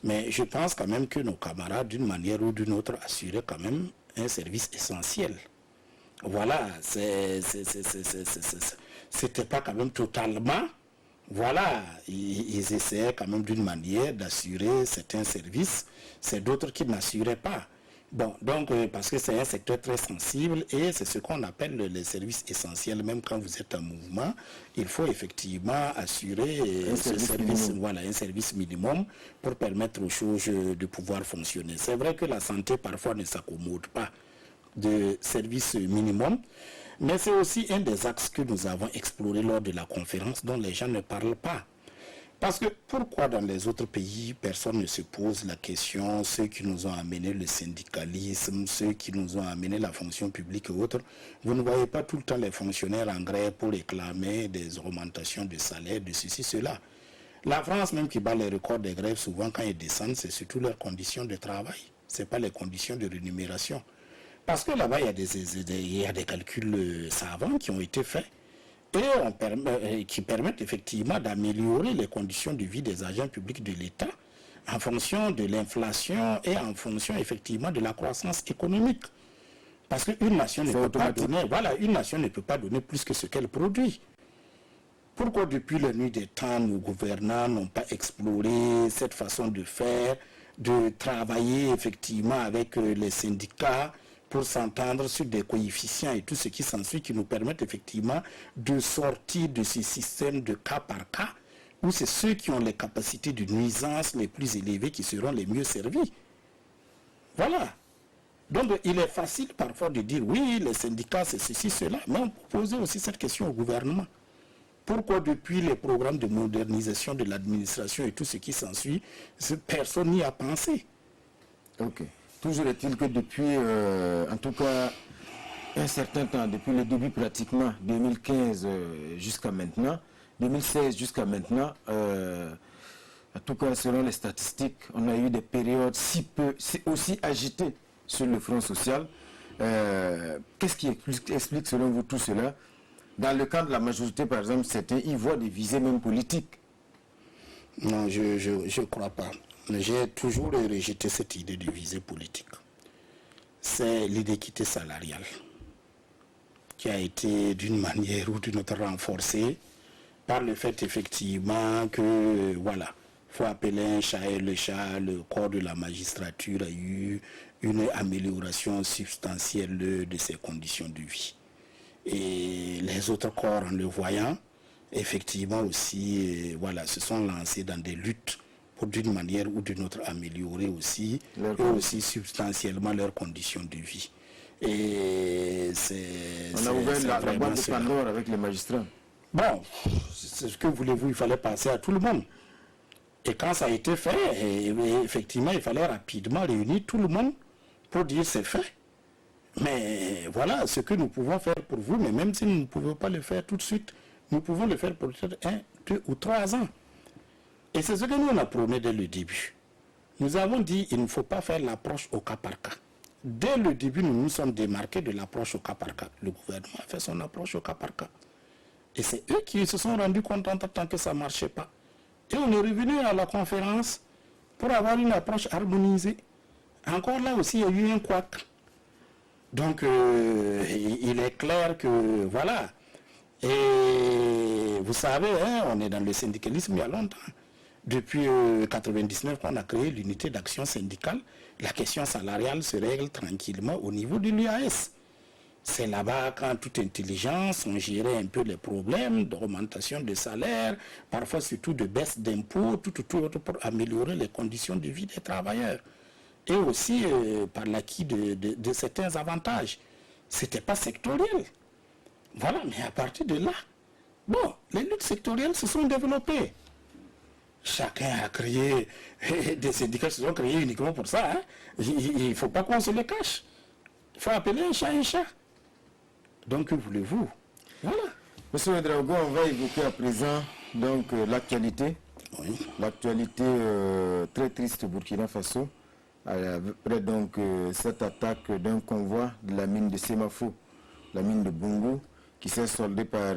Mais je pense quand même que nos camarades, d'une manière ou d'une autre, assuraient quand même un service essentiel. Voilà, c'était pas quand même totalement... Voilà, ils essayaient quand même d'une manière d'assurer certains services, c'est d'autres qui n'assuraient pas. Bon, donc, parce que c'est un secteur très sensible et c'est ce qu'on appelle les services essentiels. Même quand vous êtes en mouvement, il faut effectivement assurer un service minimum pour permettre aux choses de pouvoir fonctionner. C'est vrai que la santé parfois ne s'accommode pas de services minimum, mais c'est aussi un des axes que nous avons exploré lors de la conférence dont les gens ne parlent pas. Parce que pourquoi dans les autres pays, personne ne se pose la question, ceux qui nous ont amené le syndicalisme, ceux qui nous ont amené la fonction publique et autres, vous ne voyez pas tout le temps les fonctionnaires en grève pour réclamer des augmentations de salaire, de ceci, cela. La France même qui bat les records des grèves, souvent quand ils descendent, c'est surtout leurs conditions de travail. Ce n'est pas les conditions de rémunération. Parce que là-bas, il y a des calculs savants qui ont été faits et qui permettent effectivement d'améliorer les conditions de vie des agents publics de l'État en fonction de l'inflation et en fonction effectivement de la croissance économique. Parce qu'une nation ne peut pas donner, une nation ne peut pas donner plus que ce qu'elle produit. Pourquoi depuis la nuit des temps, nos gouvernants n'ont pas exploré cette façon de faire, de travailler effectivement avec les syndicats, pour s'entendre sur des coefficients et tout ce qui s'ensuit qui nous permettent effectivement de sortir de ce système de cas par cas où c'est ceux qui ont les capacités de nuisance les plus élevées qui seront les mieux servis. Voilà. Donc il est facile parfois de dire oui, les syndicats c'est ceci, cela, mais on peut poser aussi cette question au gouvernement. Pourquoi depuis les programmes de modernisation de l'administration et tout ce qui s'ensuit, personne n'y a pensé? Ok. Toujours est-il que depuis, en tout cas, un certain temps, depuis le début pratiquement, 2015 jusqu'à maintenant, 2016 jusqu'à maintenant, en tout cas selon les statistiques, on a eu des périodes aussi agitées sur le front social. Qu'est-ce qui explique selon vous tout cela? Dans le cas de la majorité, par exemple, certains y voient des visées même politiques. Non, je ne crois pas. J'ai toujours rejeté cette idée de visée politique. C'est l'inéquité salariale qui a été d'une manière ou d'une autre renforcée par le fait effectivement que, voilà, il faut appeler un chat et le chat, le corps de la magistrature a eu une amélioration substantielle de ses conditions de vie. Et les autres corps, en le voyant, effectivement aussi, voilà, se sont lancés dans des luttes pour d'une manière ou d'une autre améliorer aussi, et aussi substantiellement leurs conditions de vie. Et on a ouvert la boîte de Pandore avec les magistrats. Bon, c'est ce que voulez-vous, il fallait passer à tout le monde. Et quand ça a été fait, effectivement, il fallait rapidement réunir tout le monde pour dire c'est fait. Mais voilà ce que nous pouvons faire pour vous, mais même si nous ne pouvons pas le faire tout de suite, nous pouvons le faire pour peut-être 1, 2 ou 3 ans. Et c'est ce que nous on a prôné dès le début. Nous avons dit qu'il ne faut pas faire l'approche au cas par cas. Dès le début, nous nous sommes démarqués de l'approche au cas par cas. Le gouvernement a fait son approche au cas par cas. Et c'est eux qui se sont rendus compte en tant que ça ne marchait pas. Et on est revenu à la conférence pour avoir une approche harmonisée. Encore là aussi, il y a eu un couac. Donc, il est clair que, voilà. Et vous savez, hein, on est dans le syndicalisme il y a longtemps. Depuis 1999, quand on a créé l'unité d'action syndicale, la question salariale se règle tranquillement au niveau de l'UAS. C'est là-bas quand toute intelligence, on gérait un peu les problèmes d'augmentation de salaire, parfois surtout de baisse d'impôts, tout pour améliorer les conditions de vie des travailleurs. Et aussi par l'acquis de certains avantages. Ce n'était pas sectoriel. Voilà, mais à partir de là, bon, les luttes sectorielles se sont développées. Chacun a créé, des syndicats se sont créés uniquement pour ça. Hein. Il ne faut pas qu'on se les cache. Il faut appeler un chat. Donc, que voulez-vous? Voilà. Monsieur Ouédraogo, on va évoquer à présent donc l'actualité. Oui. L'actualité très triste au Burkina Faso. Après donc cette attaque d'un convoi de la mine de Semafo, la mine de Bongo, qui s'est soldée par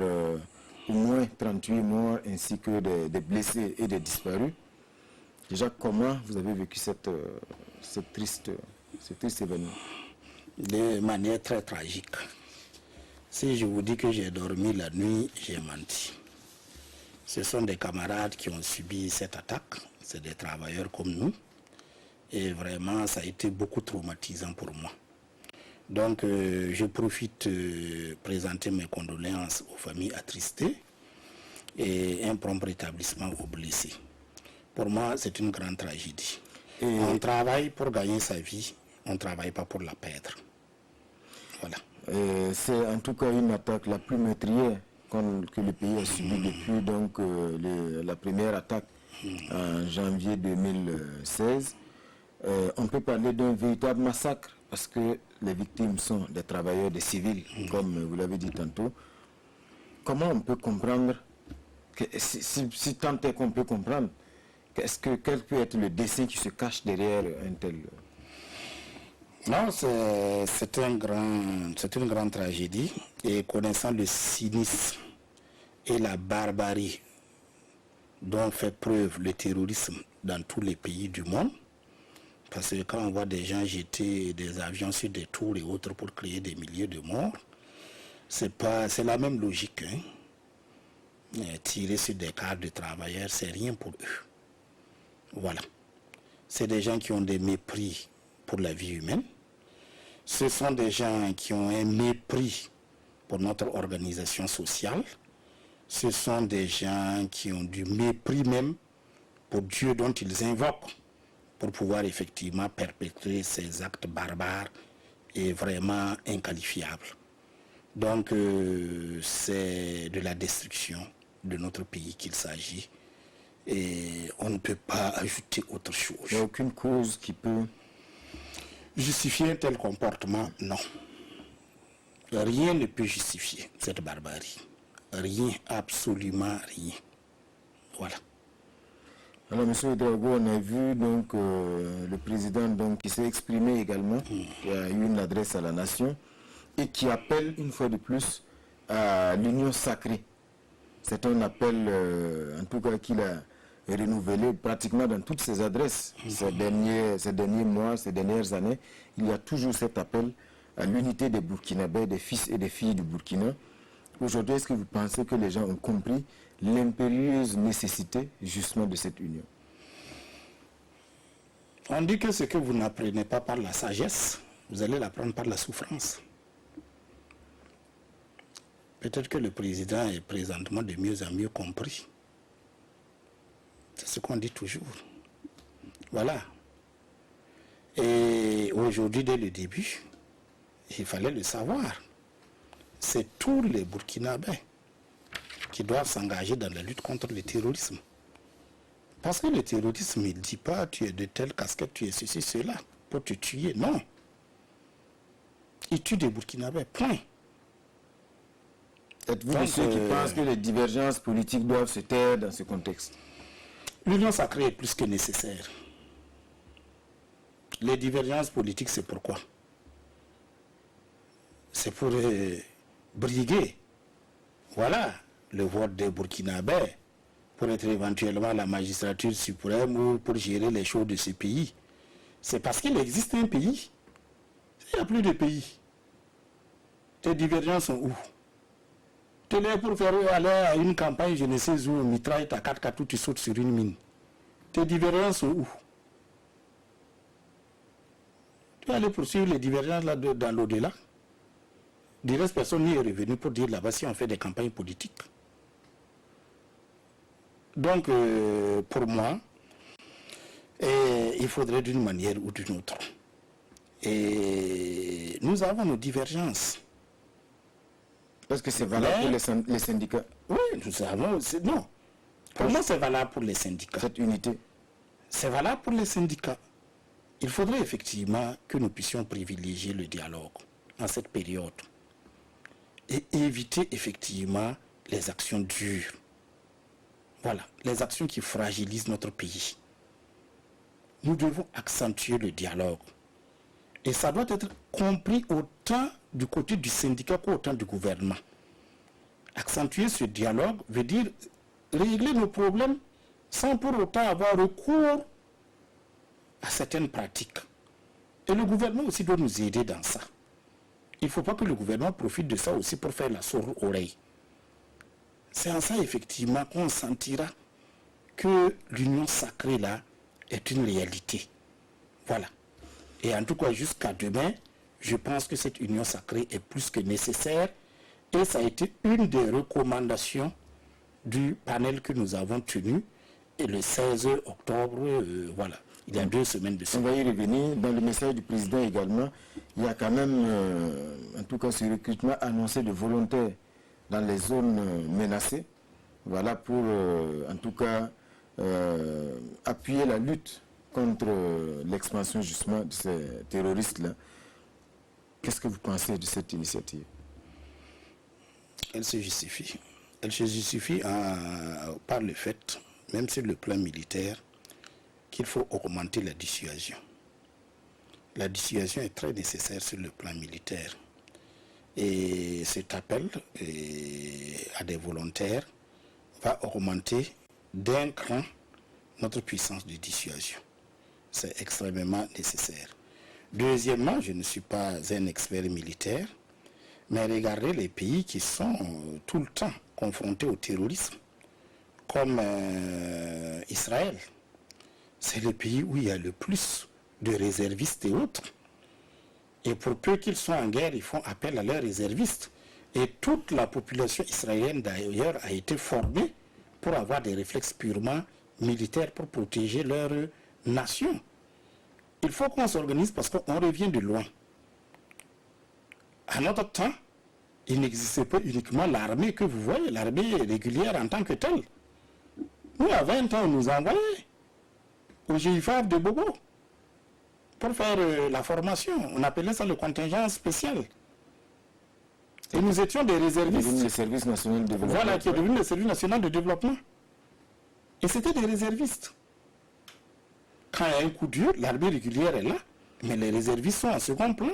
au moins 38 morts ainsi que des blessés et des disparus. Déjà, comment vous avez vécu ce triste événement? De manière très tragique. Si je vous dis que j'ai dormi la nuit, j'ai menti. Ce sont des camarades qui ont subi cette attaque. C'est des travailleurs comme nous. Et vraiment, ça a été beaucoup traumatisant pour moi. Donc, je profite de présenter mes condoléances aux familles attristées et un prompt rétablissement aux blessés. Pour moi, c'est une grande tragédie. Et on travaille pour gagner sa vie, on ne travaille pas pour la perdre. Voilà. C'est en tout cas une attaque la plus meurtrière que le pays a subie depuis donc, la première attaque en janvier 2016. On peut parler d'un véritable massacre parce que les victimes sont des travailleurs, des civils, comme vous l'avez dit tantôt. Comment on peut comprendre, si tant est qu'on peut comprendre, quel peut être le dessein qui se cache derrière un tel... Non, c'est une grande tragédie. Et connaissant le cynisme et la barbarie dont fait preuve le terrorisme dans tous les pays du monde, parce que quand on voit des gens jeter des avions sur des tours et autres pour créer des milliers de morts, c'est la même logique. Hein. Tirer sur des cadres de travailleurs, c'est rien pour eux. Voilà. C'est des gens qui ont des mépris pour la vie humaine. Ce sont des gens qui ont un mépris pour notre organisation sociale. Ce sont des gens qui ont du mépris même pour Dieu dont ils invoquent pour pouvoir effectivement perpétrer ces actes barbares et vraiment inqualifiables. Donc, c'est de la destruction de notre pays qu'il s'agit. Et on ne peut pas ajouter autre chose. Il n'y a aucune cause qui peut... Justifier un tel comportement, non. Rien ne peut justifier cette barbarie. Rien, absolument rien. Voilà. Alors, M. Ouédraogo, on a vu donc, le président donc, qui s'est exprimé également, qui a eu une adresse à la nation et qui appelle une fois de plus à l'union sacrée. C'est un appel, en tout cas, qu'il a renouvelé pratiquement dans toutes ses adresses. Ces derniers mois, ces dernières années, il y a toujours cet appel à l'unité des Burkinabés, des fils et des filles du Burkina. Aujourd'hui, est-ce que vous pensez que les gens ont compris l'impérieuse nécessité justement de cette union? On dit que ce que vous n'apprenez pas par la sagesse, vous allez l'apprendre par la souffrance. Peut-être que le président est présentement de mieux en mieux compris. C'est ce qu'on dit toujours. Voilà. Et aujourd'hui, dès le début, il fallait le savoir. C'est tous les Burkinabés qui doivent s'engager dans la lutte contre le terrorisme. Parce que le terrorisme, il ne dit pas tu es de telle casquette, tu es ceci, cela, pour te tuer. Non. Ils tuent des Burkinabés, point. Êtes-vous de ceux qui pensent que les divergences politiques doivent se taire dans ce contexte? L'union sacrée est plus que nécessaire. Les divergences politiques, c'est pourquoi? C'est pour briguer, voilà, le vote des Burkinabés, pour être éventuellement la magistrature suprême ou pour gérer les choses de ce pays. C'est parce qu'il existe un pays. Il n'y a plus de pays. Les divergences sont où? Tu es pour faire aller à une campagne, je ne sais où, mitraille ta 4x4 où tu sautes sur une mine. Tes divergences sont où? Tu vas aller poursuivre les divergences là dans l'au-delà. Du reste, personne n'y est revenu pour dire là-bas si on fait des campagnes politiques. Donc, pour moi, il faudrait d'une manière ou d'une autre. Et nous avons nos divergences. Est-ce que c'est valable pour les syndicats? Oui, nous avons... Non. Pour moi, c'est valable pour les syndicats. Cette unité? C'est valable pour les syndicats. Il faudrait effectivement que nous puissions privilégier le dialogue en cette période et éviter effectivement les actions dures. Voilà, les actions qui fragilisent notre pays. Nous devons accentuer le dialogue. Et ça doit être compris autant du côté du syndicat qu'autant du gouvernement. Accentuer ce dialogue veut dire régler nos problèmes sans pour autant avoir recours à certaines pratiques. Et le gouvernement aussi doit nous aider dans ça. Il ne faut pas que le gouvernement profite de ça aussi pour faire la sourde oreille. C'est en ça effectivement qu'on sentira que l'union sacrée là est une réalité. Voilà. Et en tout cas, jusqu'à demain, je pense que cette union sacrée est plus que nécessaire. Et ça a été une des recommandations du panel que nous avons tenu. Et le 16 octobre, voilà, il y a 2 semaines de ça. On va y revenir. Dans le message du président également, il y a quand même, en tout cas, ce recrutement annoncé de volontaires dans les zones menacées. Voilà pour, en tout cas, appuyer la lutte contre l'expansion justement de ces terroristes-là. Qu'est-ce que vous pensez de cette initiative? Elle se justifie. Elle se justifie par le fait, même sur le plan militaire, qu'il faut augmenter la dissuasion. La dissuasion est très nécessaire sur le plan militaire. Et cet appel à des volontaires va augmenter d'un cran notre puissance de dissuasion. C'est extrêmement nécessaire. Deuxièmement, je ne suis pas un expert militaire, mais regardez les pays qui sont tout le temps confrontés au terrorisme, comme Israël. C'est le pays où il y a le plus de réservistes et autres. Et pour peu qu'ils soient en guerre, ils font appel à leurs réservistes. Et toute la population israélienne d'ailleurs a été formée pour avoir des réflexes purement militaires pour protéger leur nation. Il faut qu'on s'organise parce qu'on revient de loin. À notre temps, il n'existait pas uniquement l'armée que vous voyez, l'armée régulière en tant que telle. Nous, à 20 ans, on nous envoyait au GIFAR de Bobo pour faire la formation. On appelait ça le contingent spécial. Et nous étions des réservistes. Le service national de développement. Voilà, qui est devenu le service national de développement. Et c'était des réservistes. Quand il y a un coup dur, l'armée régulière est là, mais les réservistes sont en second plan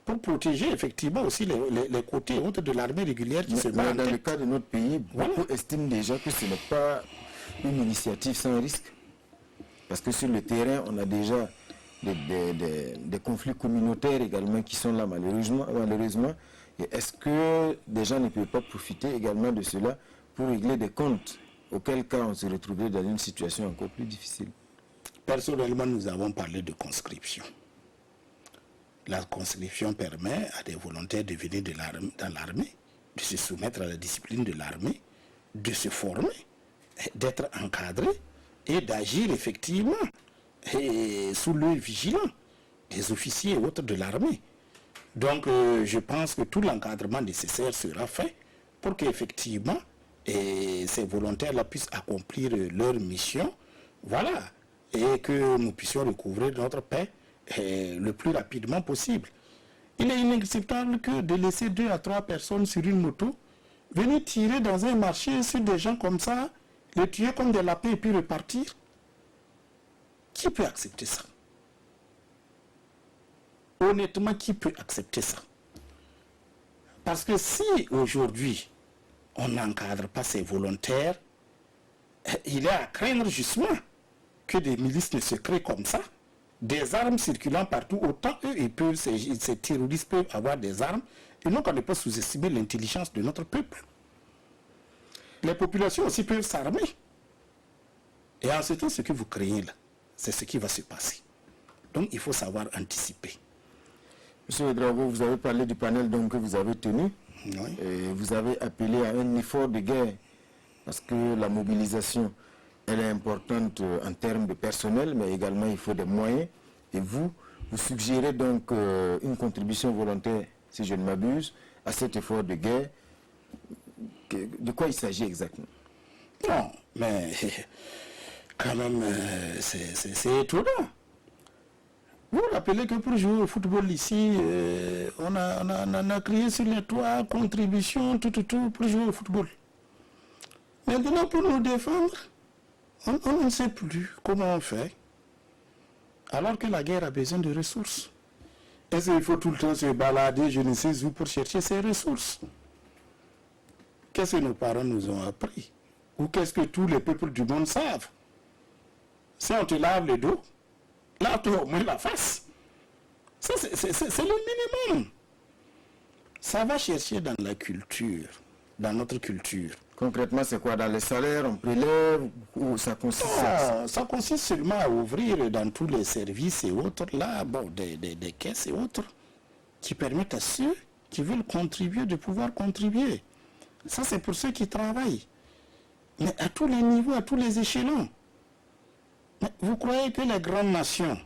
pour protéger effectivement aussi les côtés hautes de l'armée régulière qui se bat en dans tête. le cas de notre pays, beaucoup estiment déjà que ce n'est pas une initiative sans risque. Parce que sur le terrain, on a déjà des conflits communautaires également qui sont là malheureusement. Et est-ce que des gens ne peuvent pas profiter également de cela pour régler des comptes, auquel cas on se retrouverait dans une situation encore plus difficile? Personnellement, nous avons parlé de conscription. La conscription permet à des volontaires de venir dans l'armée, de se soumettre à la discipline de l'armée, de se former, d'être encadrés et d'agir effectivement sous l'œil vigilant des officiers et autres de l'armée. Donc je pense que tout l'encadrement nécessaire sera fait pour qu'effectivement ces volontaires-là puissent accomplir leur mission, voilà, et que nous puissions recouvrir notre paix le plus rapidement possible. Il est inacceptable que de laisser 2 à 3 personnes sur une moto, venir tirer dans un marché sur des gens comme ça, les tuer comme des lapins et puis repartir. Qui peut accepter ça? Honnêtement, qui peut accepter ça? Parce que si aujourd'hui, on n'encadre pas ces volontaires, il est à craindre justement que des milices ne se créent comme ça, des armes circulant partout, autant eux, ces terroristes peuvent avoir des armes, et donc on ne peut pas sous-estimer l'intelligence de notre peuple. Les populations aussi peuvent s'armer. Et en ce temps, ce que vous créez là, c'est ce qui va se passer. Donc il faut savoir anticiper. Monsieur Ouédraogo, vous avez parlé du panel donc, que vous avez tenu. Oui. Et vous avez appelé à un effort de guerre parce que la mobilisation, elle est importante en termes de personnel, mais également il faut des moyens. Et vous suggérez donc une contribution volontaire, si je ne m'abuse, à cet effort de guerre. De quoi il s'agit exactement? Non, mais quand même, c'est étonnant. Vous vous rappelez que pour jouer au football ici, on a crié sur les toits, contribution, tout, pour jouer au football. Maintenant, pour nous défendre, on ne sait plus comment on fait, alors que la guerre a besoin de ressources. Est-ce qu'il faut tout le temps se balader, je ne sais où, pour chercher ces ressources? Qu'est-ce que nos parents nous ont appris? Ou qu'est-ce que tous les peuples du monde savent? Si on te lave le dos, lave-toi au moins la face. Ça, c'est le minimum. Ça va chercher dans la culture, dans notre culture. Concrètement, c'est quoi? Dans les salaires, on prélève ou ça consiste à... Ça consiste seulement à ouvrir dans tous les services et autres, là, bon, des caisses et autres, qui permettent à ceux qui veulent contribuer de pouvoir contribuer. Ça, c'est pour ceux qui travaillent. Mais à tous les niveaux, à tous les échelons. Mais vous croyez que les grandes nations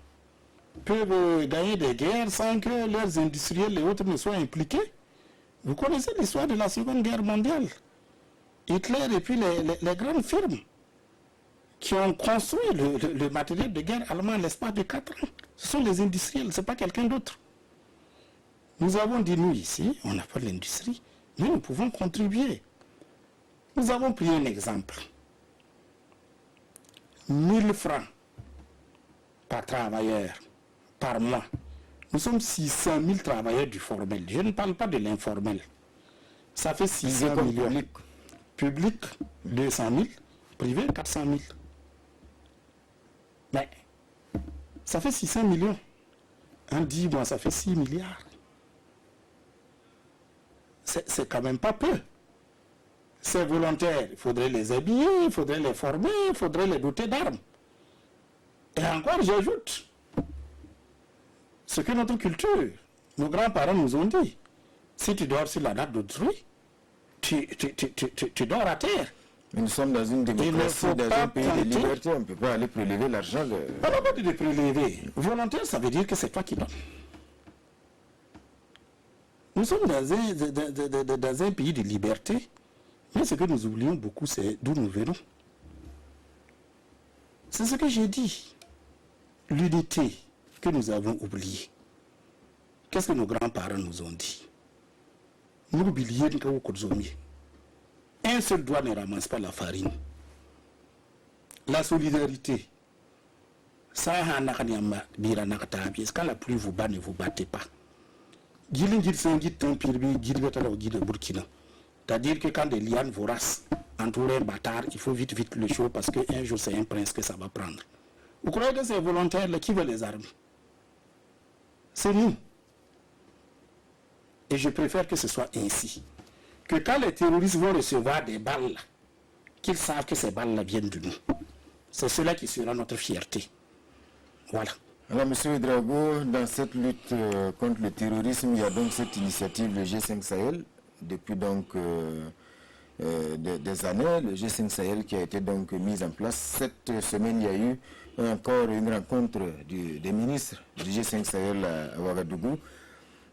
peuvent gagner des guerres sans que leurs industriels et autres ne soient impliqués? Vous connaissez l'histoire de la Seconde Guerre mondiale. Hitler et puis les grandes firmes qui ont construit le matériel de guerre allemand à l'espace de 4 ans. Ce sont les industriels, ce n'est pas quelqu'un d'autre. Nous avons dit, nous ici, on n'a pas l'industrie, mais nous pouvons contribuer. Nous avons pris un exemple. 1000 francs par travailleur, par mois. Nous sommes 600 000 travailleurs du formel. Je ne parle pas de l'informel. Ça fait 600 millions. Public, 200 000. Privé, 400 000. Mais, ça fait 600 millions. En 10 mois, ça fait 6 milliards. C'est quand même pas peu. Ces volontaires, il faudrait les habiller, il faudrait les former, il faudrait les doter d'armes. Et encore, j'ajoute, ce que notre culture, nos grands-parents nous ont dit, si tu dors sur la nappe d'autrui, tu dors à terre. Mais nous sommes dans une démocratie, dans un pays de liberté, on ne peut pas aller prélever l'argent. On n'a pas dit de prélever. Volontaire, ça veut dire que c'est toi qui donnes. Nous sommes dans un pays de liberté, mais ce que nous oublions beaucoup, c'est d'où nous venons. C'est ce que j'ai dit. L'unité que nous avons oubliée. Qu'est-ce que nos grands-parents nous ont dit? Nous oublions que vous consommez. Un seul doigt ne ramasse pas la farine. La solidarité. Ça, quand la pluie vous bat, ne vous battez pas. C'est-à-dire que quand des lianes voraces entourent un bâtard, il faut vite le chaud parce qu'un jour c'est un prince que ça va prendre. Vous croyez que ces volontaires-là qui veulent les armes? C'est nous. Et je préfère que ce soit ainsi. Que quand les terroristes vont recevoir des balles, qu'ils savent que ces balles-là viennent de nous. C'est cela qui sera notre fierté. Voilà. Alors, M. Ouédraogo, dans cette lutte contre le terrorisme, il y a donc cette initiative, le G5 Sahel, depuis donc des années, le G5 Sahel qui a été donc mis en place. Cette semaine, il y a eu encore une rencontre des ministres du G5 Sahel à Ouagadougou.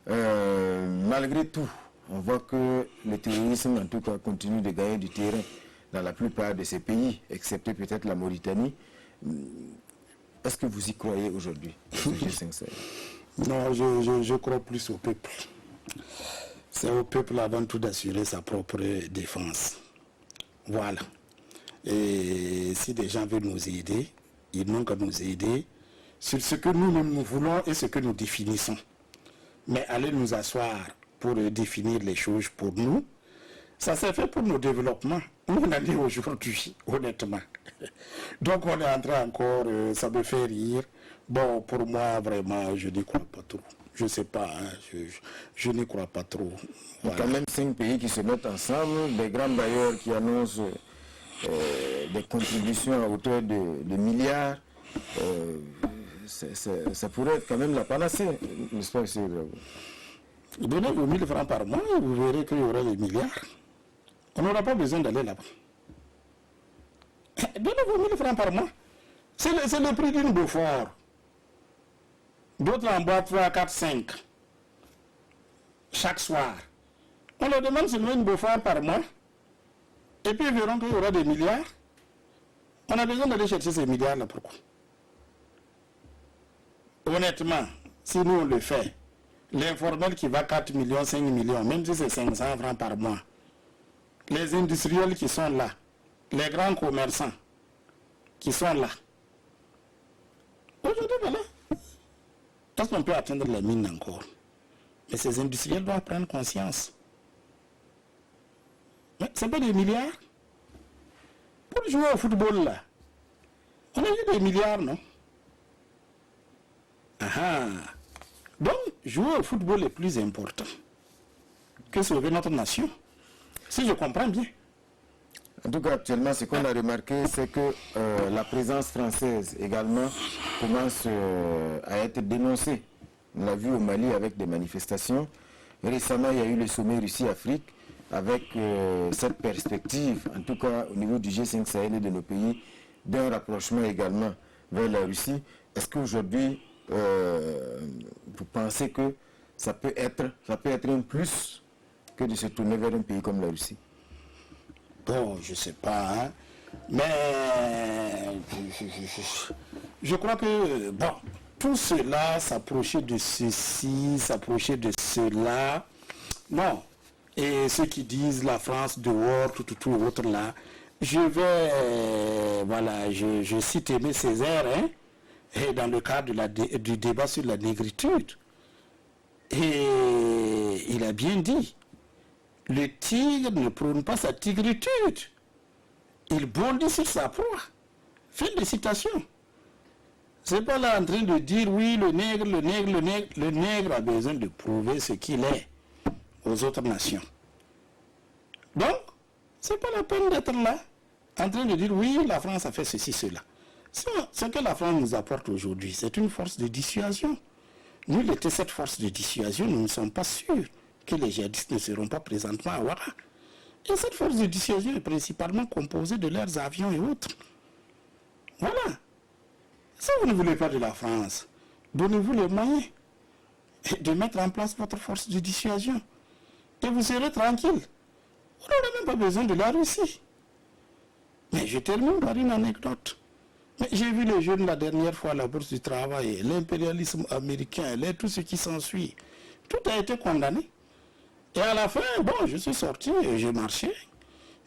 Malgré tout, on voit que le terrorisme, en tout cas, continue de gagner du terrain dans la plupart de ces pays, excepté peut-être la Mauritanie. Est-ce que vous y croyez aujourd'hui, ce G5 Sahel? Non, je crois plus au peuple. C'est au peuple avant tout d'assurer sa propre défense. Voilà. Et si des gens veulent nous aider, ils n'ont qu'à nous aider sur ce que nous voulons et ce que nous définissons. Mais aller nous asseoir pour définir les choses pour nous, ça s'est fait pour nos développements. Où on en est aujourd'hui, honnêtement. Donc on est en train encore, ça me fait rire. Bon, pour moi, vraiment, je n'y crois pas trop. Je ne sais pas, hein, je n'y crois pas trop. Il y a quand même 5 pays qui se mettent ensemble, des grands bailleurs qui annoncent des contributions à hauteur de milliards. Ça pourrait être quand même la panacée, n'est-ce pas, monsieur Bravo? Donnez vos 1000 francs par mois et vous verrez qu'il y aura des milliards. On n'aura pas besoin d'aller là-bas. Donnez vos 1000 francs par mois. C'est le prix d'une Beaufort. D'autres en boivent 3, 4, 5 chaque soir. On leur demande seulement une Beaufort par mois. Et puis ils verront qu'il y aura des milliards. On a besoin d'aller chercher ces milliards-là. Pourquoi? Honnêtement, si nous on le fait, l'informel qui va 4 millions, 5 millions, même si c'est 500 francs par mois, les industriels qui sont là, les grands commerçants qui sont là, aujourd'hui, voilà. Parce qu'on peut atteindre la mine encore. Mais ces industriels doivent prendre conscience. Mais ce n'est pas des milliards. Pour jouer au football, là, on a eu des milliards, non? Donc, jouer au football est plus important que sauver notre nation. Si je comprends bien. En tout cas, actuellement, ce qu'on a remarqué, c'est que la présence française également commence à être dénoncée. On l'a vu au Mali avec des manifestations. Récemment, il y a eu le sommet Russie-Afrique avec cette perspective, en tout cas au niveau du G5 Sahel et de nos pays, d'un rapprochement également vers la Russie. Est-ce qu'aujourd'hui, vous pensez que ça peut être un plus que de se tourner vers un pays comme la Russie? Bon, je ne sais pas, hein. Mais je crois que, bon, tout cela, s'approcher de ceci, s'approcher de cela, non. Et ceux qui disent la France dehors, tout autre là, je vais, voilà, je cite Aimé Césaire, hein, et dans le cadre du débat sur la négritude. Et il a bien dit, le tigre ne prône pas sa tigritude. Il bondit sur sa proie. Fin de citation. C'est pas là en train de dire, oui, le nègre a besoin de prouver ce qu'il est aux autres nations. Donc, c'est pas la peine d'être là, en train de dire, oui, la France a fait ceci, cela. Ce que la France nous apporte aujourd'hui, c'est une force de dissuasion. Nul était cette force de dissuasion, nous ne sommes pas sûrs que les djihadistes ne seront pas présentement à Ouara. Et cette force de dissuasion est principalement composée de leurs avions et autres. Voilà. Si vous ne voulez pas de la France, donnez-vous les moyens de mettre en place votre force de dissuasion. Et vous serez tranquille. Vous n'aurez même pas besoin de la Russie. Mais je termine par une anecdote. J'ai vu les jeunes la dernière fois à la Bourse du Travail, l'impérialisme américain, tout ce qui s'ensuit. Tout a été condamné. Et à la fin, bon, je suis sorti et j'ai marché.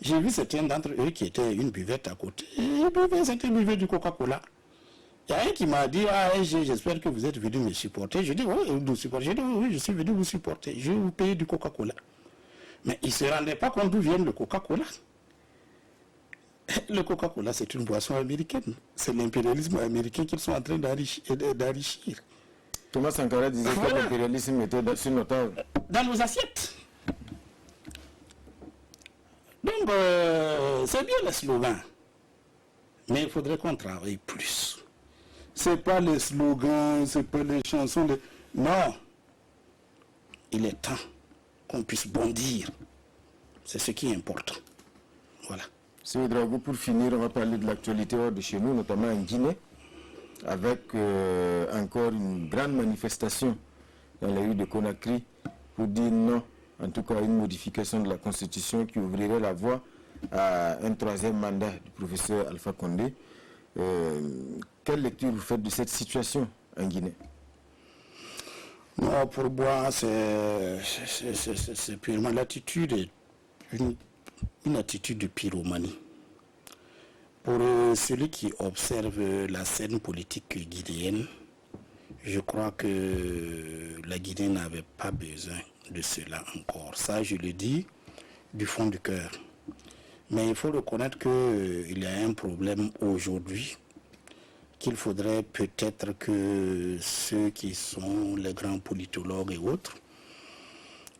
J'ai vu certains d'entre eux qui étaient une buvette à côté. Et ils buvaient du Coca-Cola. Il y a un qui m'a dit, j'espère que vous êtes venu me supporter. Je dis, oui, nous supporter. Je dis, oui, je suis venu vous supporter. Je vais vous payer du Coca-Cola. Mais ils ne se rendaient pas compte d'où vient le Coca-Cola. Le Coca-Cola, c'est une boisson américaine. C'est l'impérialisme américain qu'ils sont en train d'enrichir. Thomas Sankara disait que l'impérialisme était sur nos tables. Dans nos assiettes. Donc, c'est bien le slogan. Mais il faudrait qu'on travaille plus. Ce n'est pas les slogans, ce n'est pas les chansons. Non. Il est temps qu'on puisse bondir. C'est ce qui est important. Voilà. M. Ouedraogo, pour finir, on va parler de l'actualité hors de chez nous, notamment en Guinée, avec encore une grande manifestation dans les rues de Conakry pour dire non, en tout cas une modification de la Constitution qui ouvrirait la voie à un troisième mandat du professeur Alpha Condé. Quelle lecture vous faites de cette situation en Guinée? Non, pour moi, c'est purement l'attitude, une attitude de pyromanie. Pour celui qui observe la scène politique guinéenne, je crois que la Guinée n'avait pas besoin de cela encore. Ça, je le dis du fond du cœur. Mais il faut reconnaître qu'il y a un problème aujourd'hui, qu'il faudrait peut-être que ceux qui sont les grands politologues et autres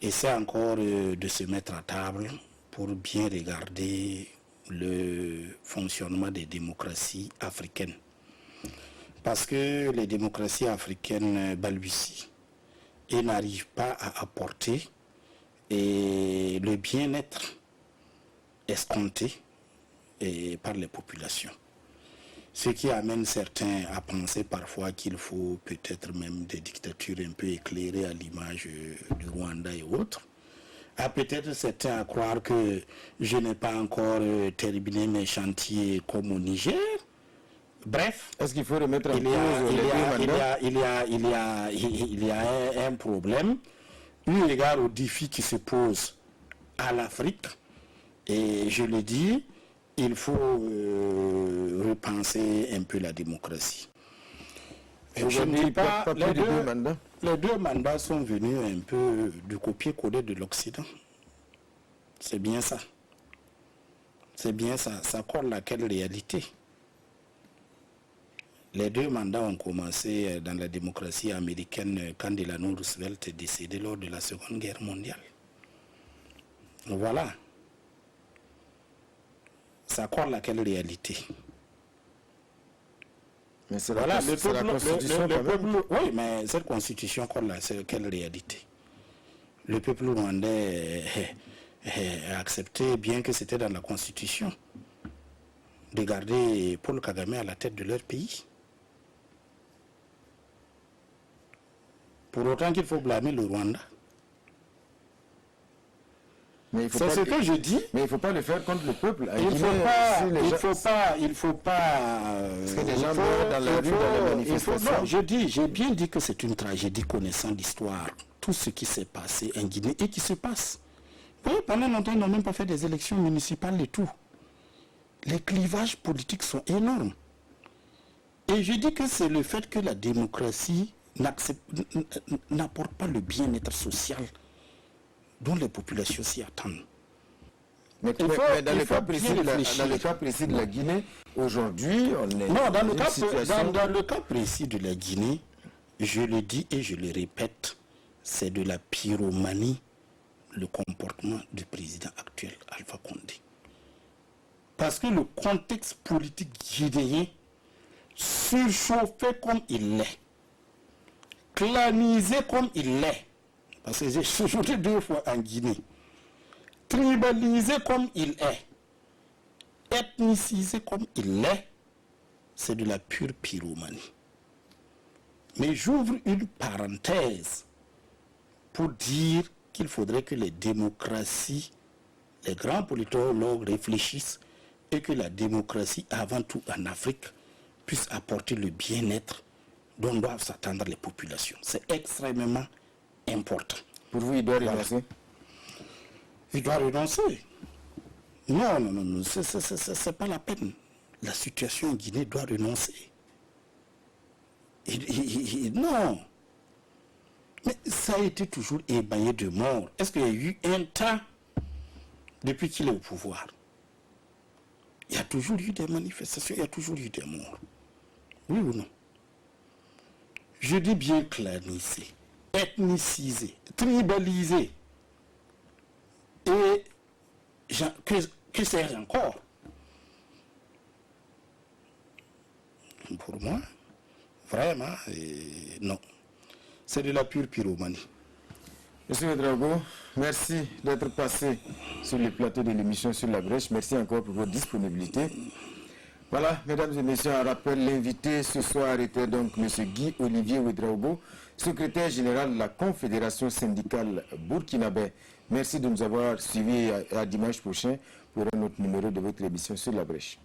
essaient encore de se mettre à table pour bien regarder le fonctionnement des démocraties africaines. Parce que les démocraties africaines balbutient et n'arrivent pas à apporter le bien-être escompté par les populations. Ce qui amène certains à penser parfois qu'il faut peut-être même des dictatures un peu éclairées à l'image du Rwanda et autres. Peut-être certains à croire que je n'ai pas encore terminé mes chantiers comme au Niger. Bref, est-ce qu'il faut remettre en cause il y a un problème eu égard aux défis qui se posent à l'Afrique. Et je le dis, il faut repenser un peu la démocratie. Je ne dis pas, les deux mandats sont venus un peu du copier-coller de l'Occident. C'est bien ça. C'est bien ça. Ça colle à quelle réalité? Les deux mandats ont commencé dans la démocratie américaine quand Delano Roosevelt est décédé lors de la Seconde Guerre mondiale. Voilà. Ça colle à quelle réalité? Mais c'est voilà, la constitution quand même. Oui, mais cette constitution colle à quelle réalité? Le peuple rwandais a accepté, bien que c'était dans la constitution, de garder Paul Kagame à la tête de leur pays. Pour autant qu'il faut blâmer le Rwanda. C'est ce que je dis. Mais il ne faut pas le faire contre le peuple. Il ne faut pas. Parce que les gens meurent dans la rue, dans les manifestations. J'ai bien dit que c'est une tragédie connaissant l'histoire. Tout ce qui s'est passé en Guinée et qui se passe. Vous voyez, pendant longtemps, ils n'ont même pas fait des élections municipales et tout. Les clivages politiques sont énormes. Et je dis que c'est le fait que la démocratie n'apporte pas le bien-être social dont les populations s'y attendent. Mais dans le cas précis de la Guinée, aujourd'hui, on est dans le cas précis de la Guinée, je le dis et je le répète, c'est de la pyromanie, le comportement du président actuel, Alpha Condé. Parce que le contexte politique guinéen, surchauffé comme il l'est, clanisé comme il l'est, parce que j'ai séjourné 2 fois en Guinée, tribalisé comme il est, ethnicisé comme il l'est, c'est de la pure pyromanie. Mais j'ouvre une parenthèse pour dire qu'il faudrait que les démocraties, les grands politologues réfléchissent et que la démocratie, avant tout en Afrique, puisse apporter le bien-être dont doivent s'attendre les populations. C'est extrêmement important. Pour vous, il doit renoncer? Il doit renoncer. Non, c'est pas la peine. La situation en Guinée doit renoncer. Non. Mais ça a été toujours ébaillé de mort. Est-ce qu'il y a eu un temps depuis qu'il est au pouvoir? Il y a toujours eu des manifestations, il y a toujours eu des morts. Oui ou non? Je dis bien clanisé, ethnicisé, tribalisé. Et que sais-je encore? Pour moi, vraiment, non. C'est de la pure pyromanie. Monsieur Drago, merci d'être passé sur le plateau de l'émission Sur la Brèche. Merci encore pour votre disponibilité. Voilà, mesdames et messieurs, un rappel, l'invité ce soir était donc M. Guy-Olivier Ouedraogo, secrétaire général de la Confédération syndicale burkinabé. Merci de nous avoir suivis à dimanche prochain pour un autre numéro de votre émission Sur la Brèche.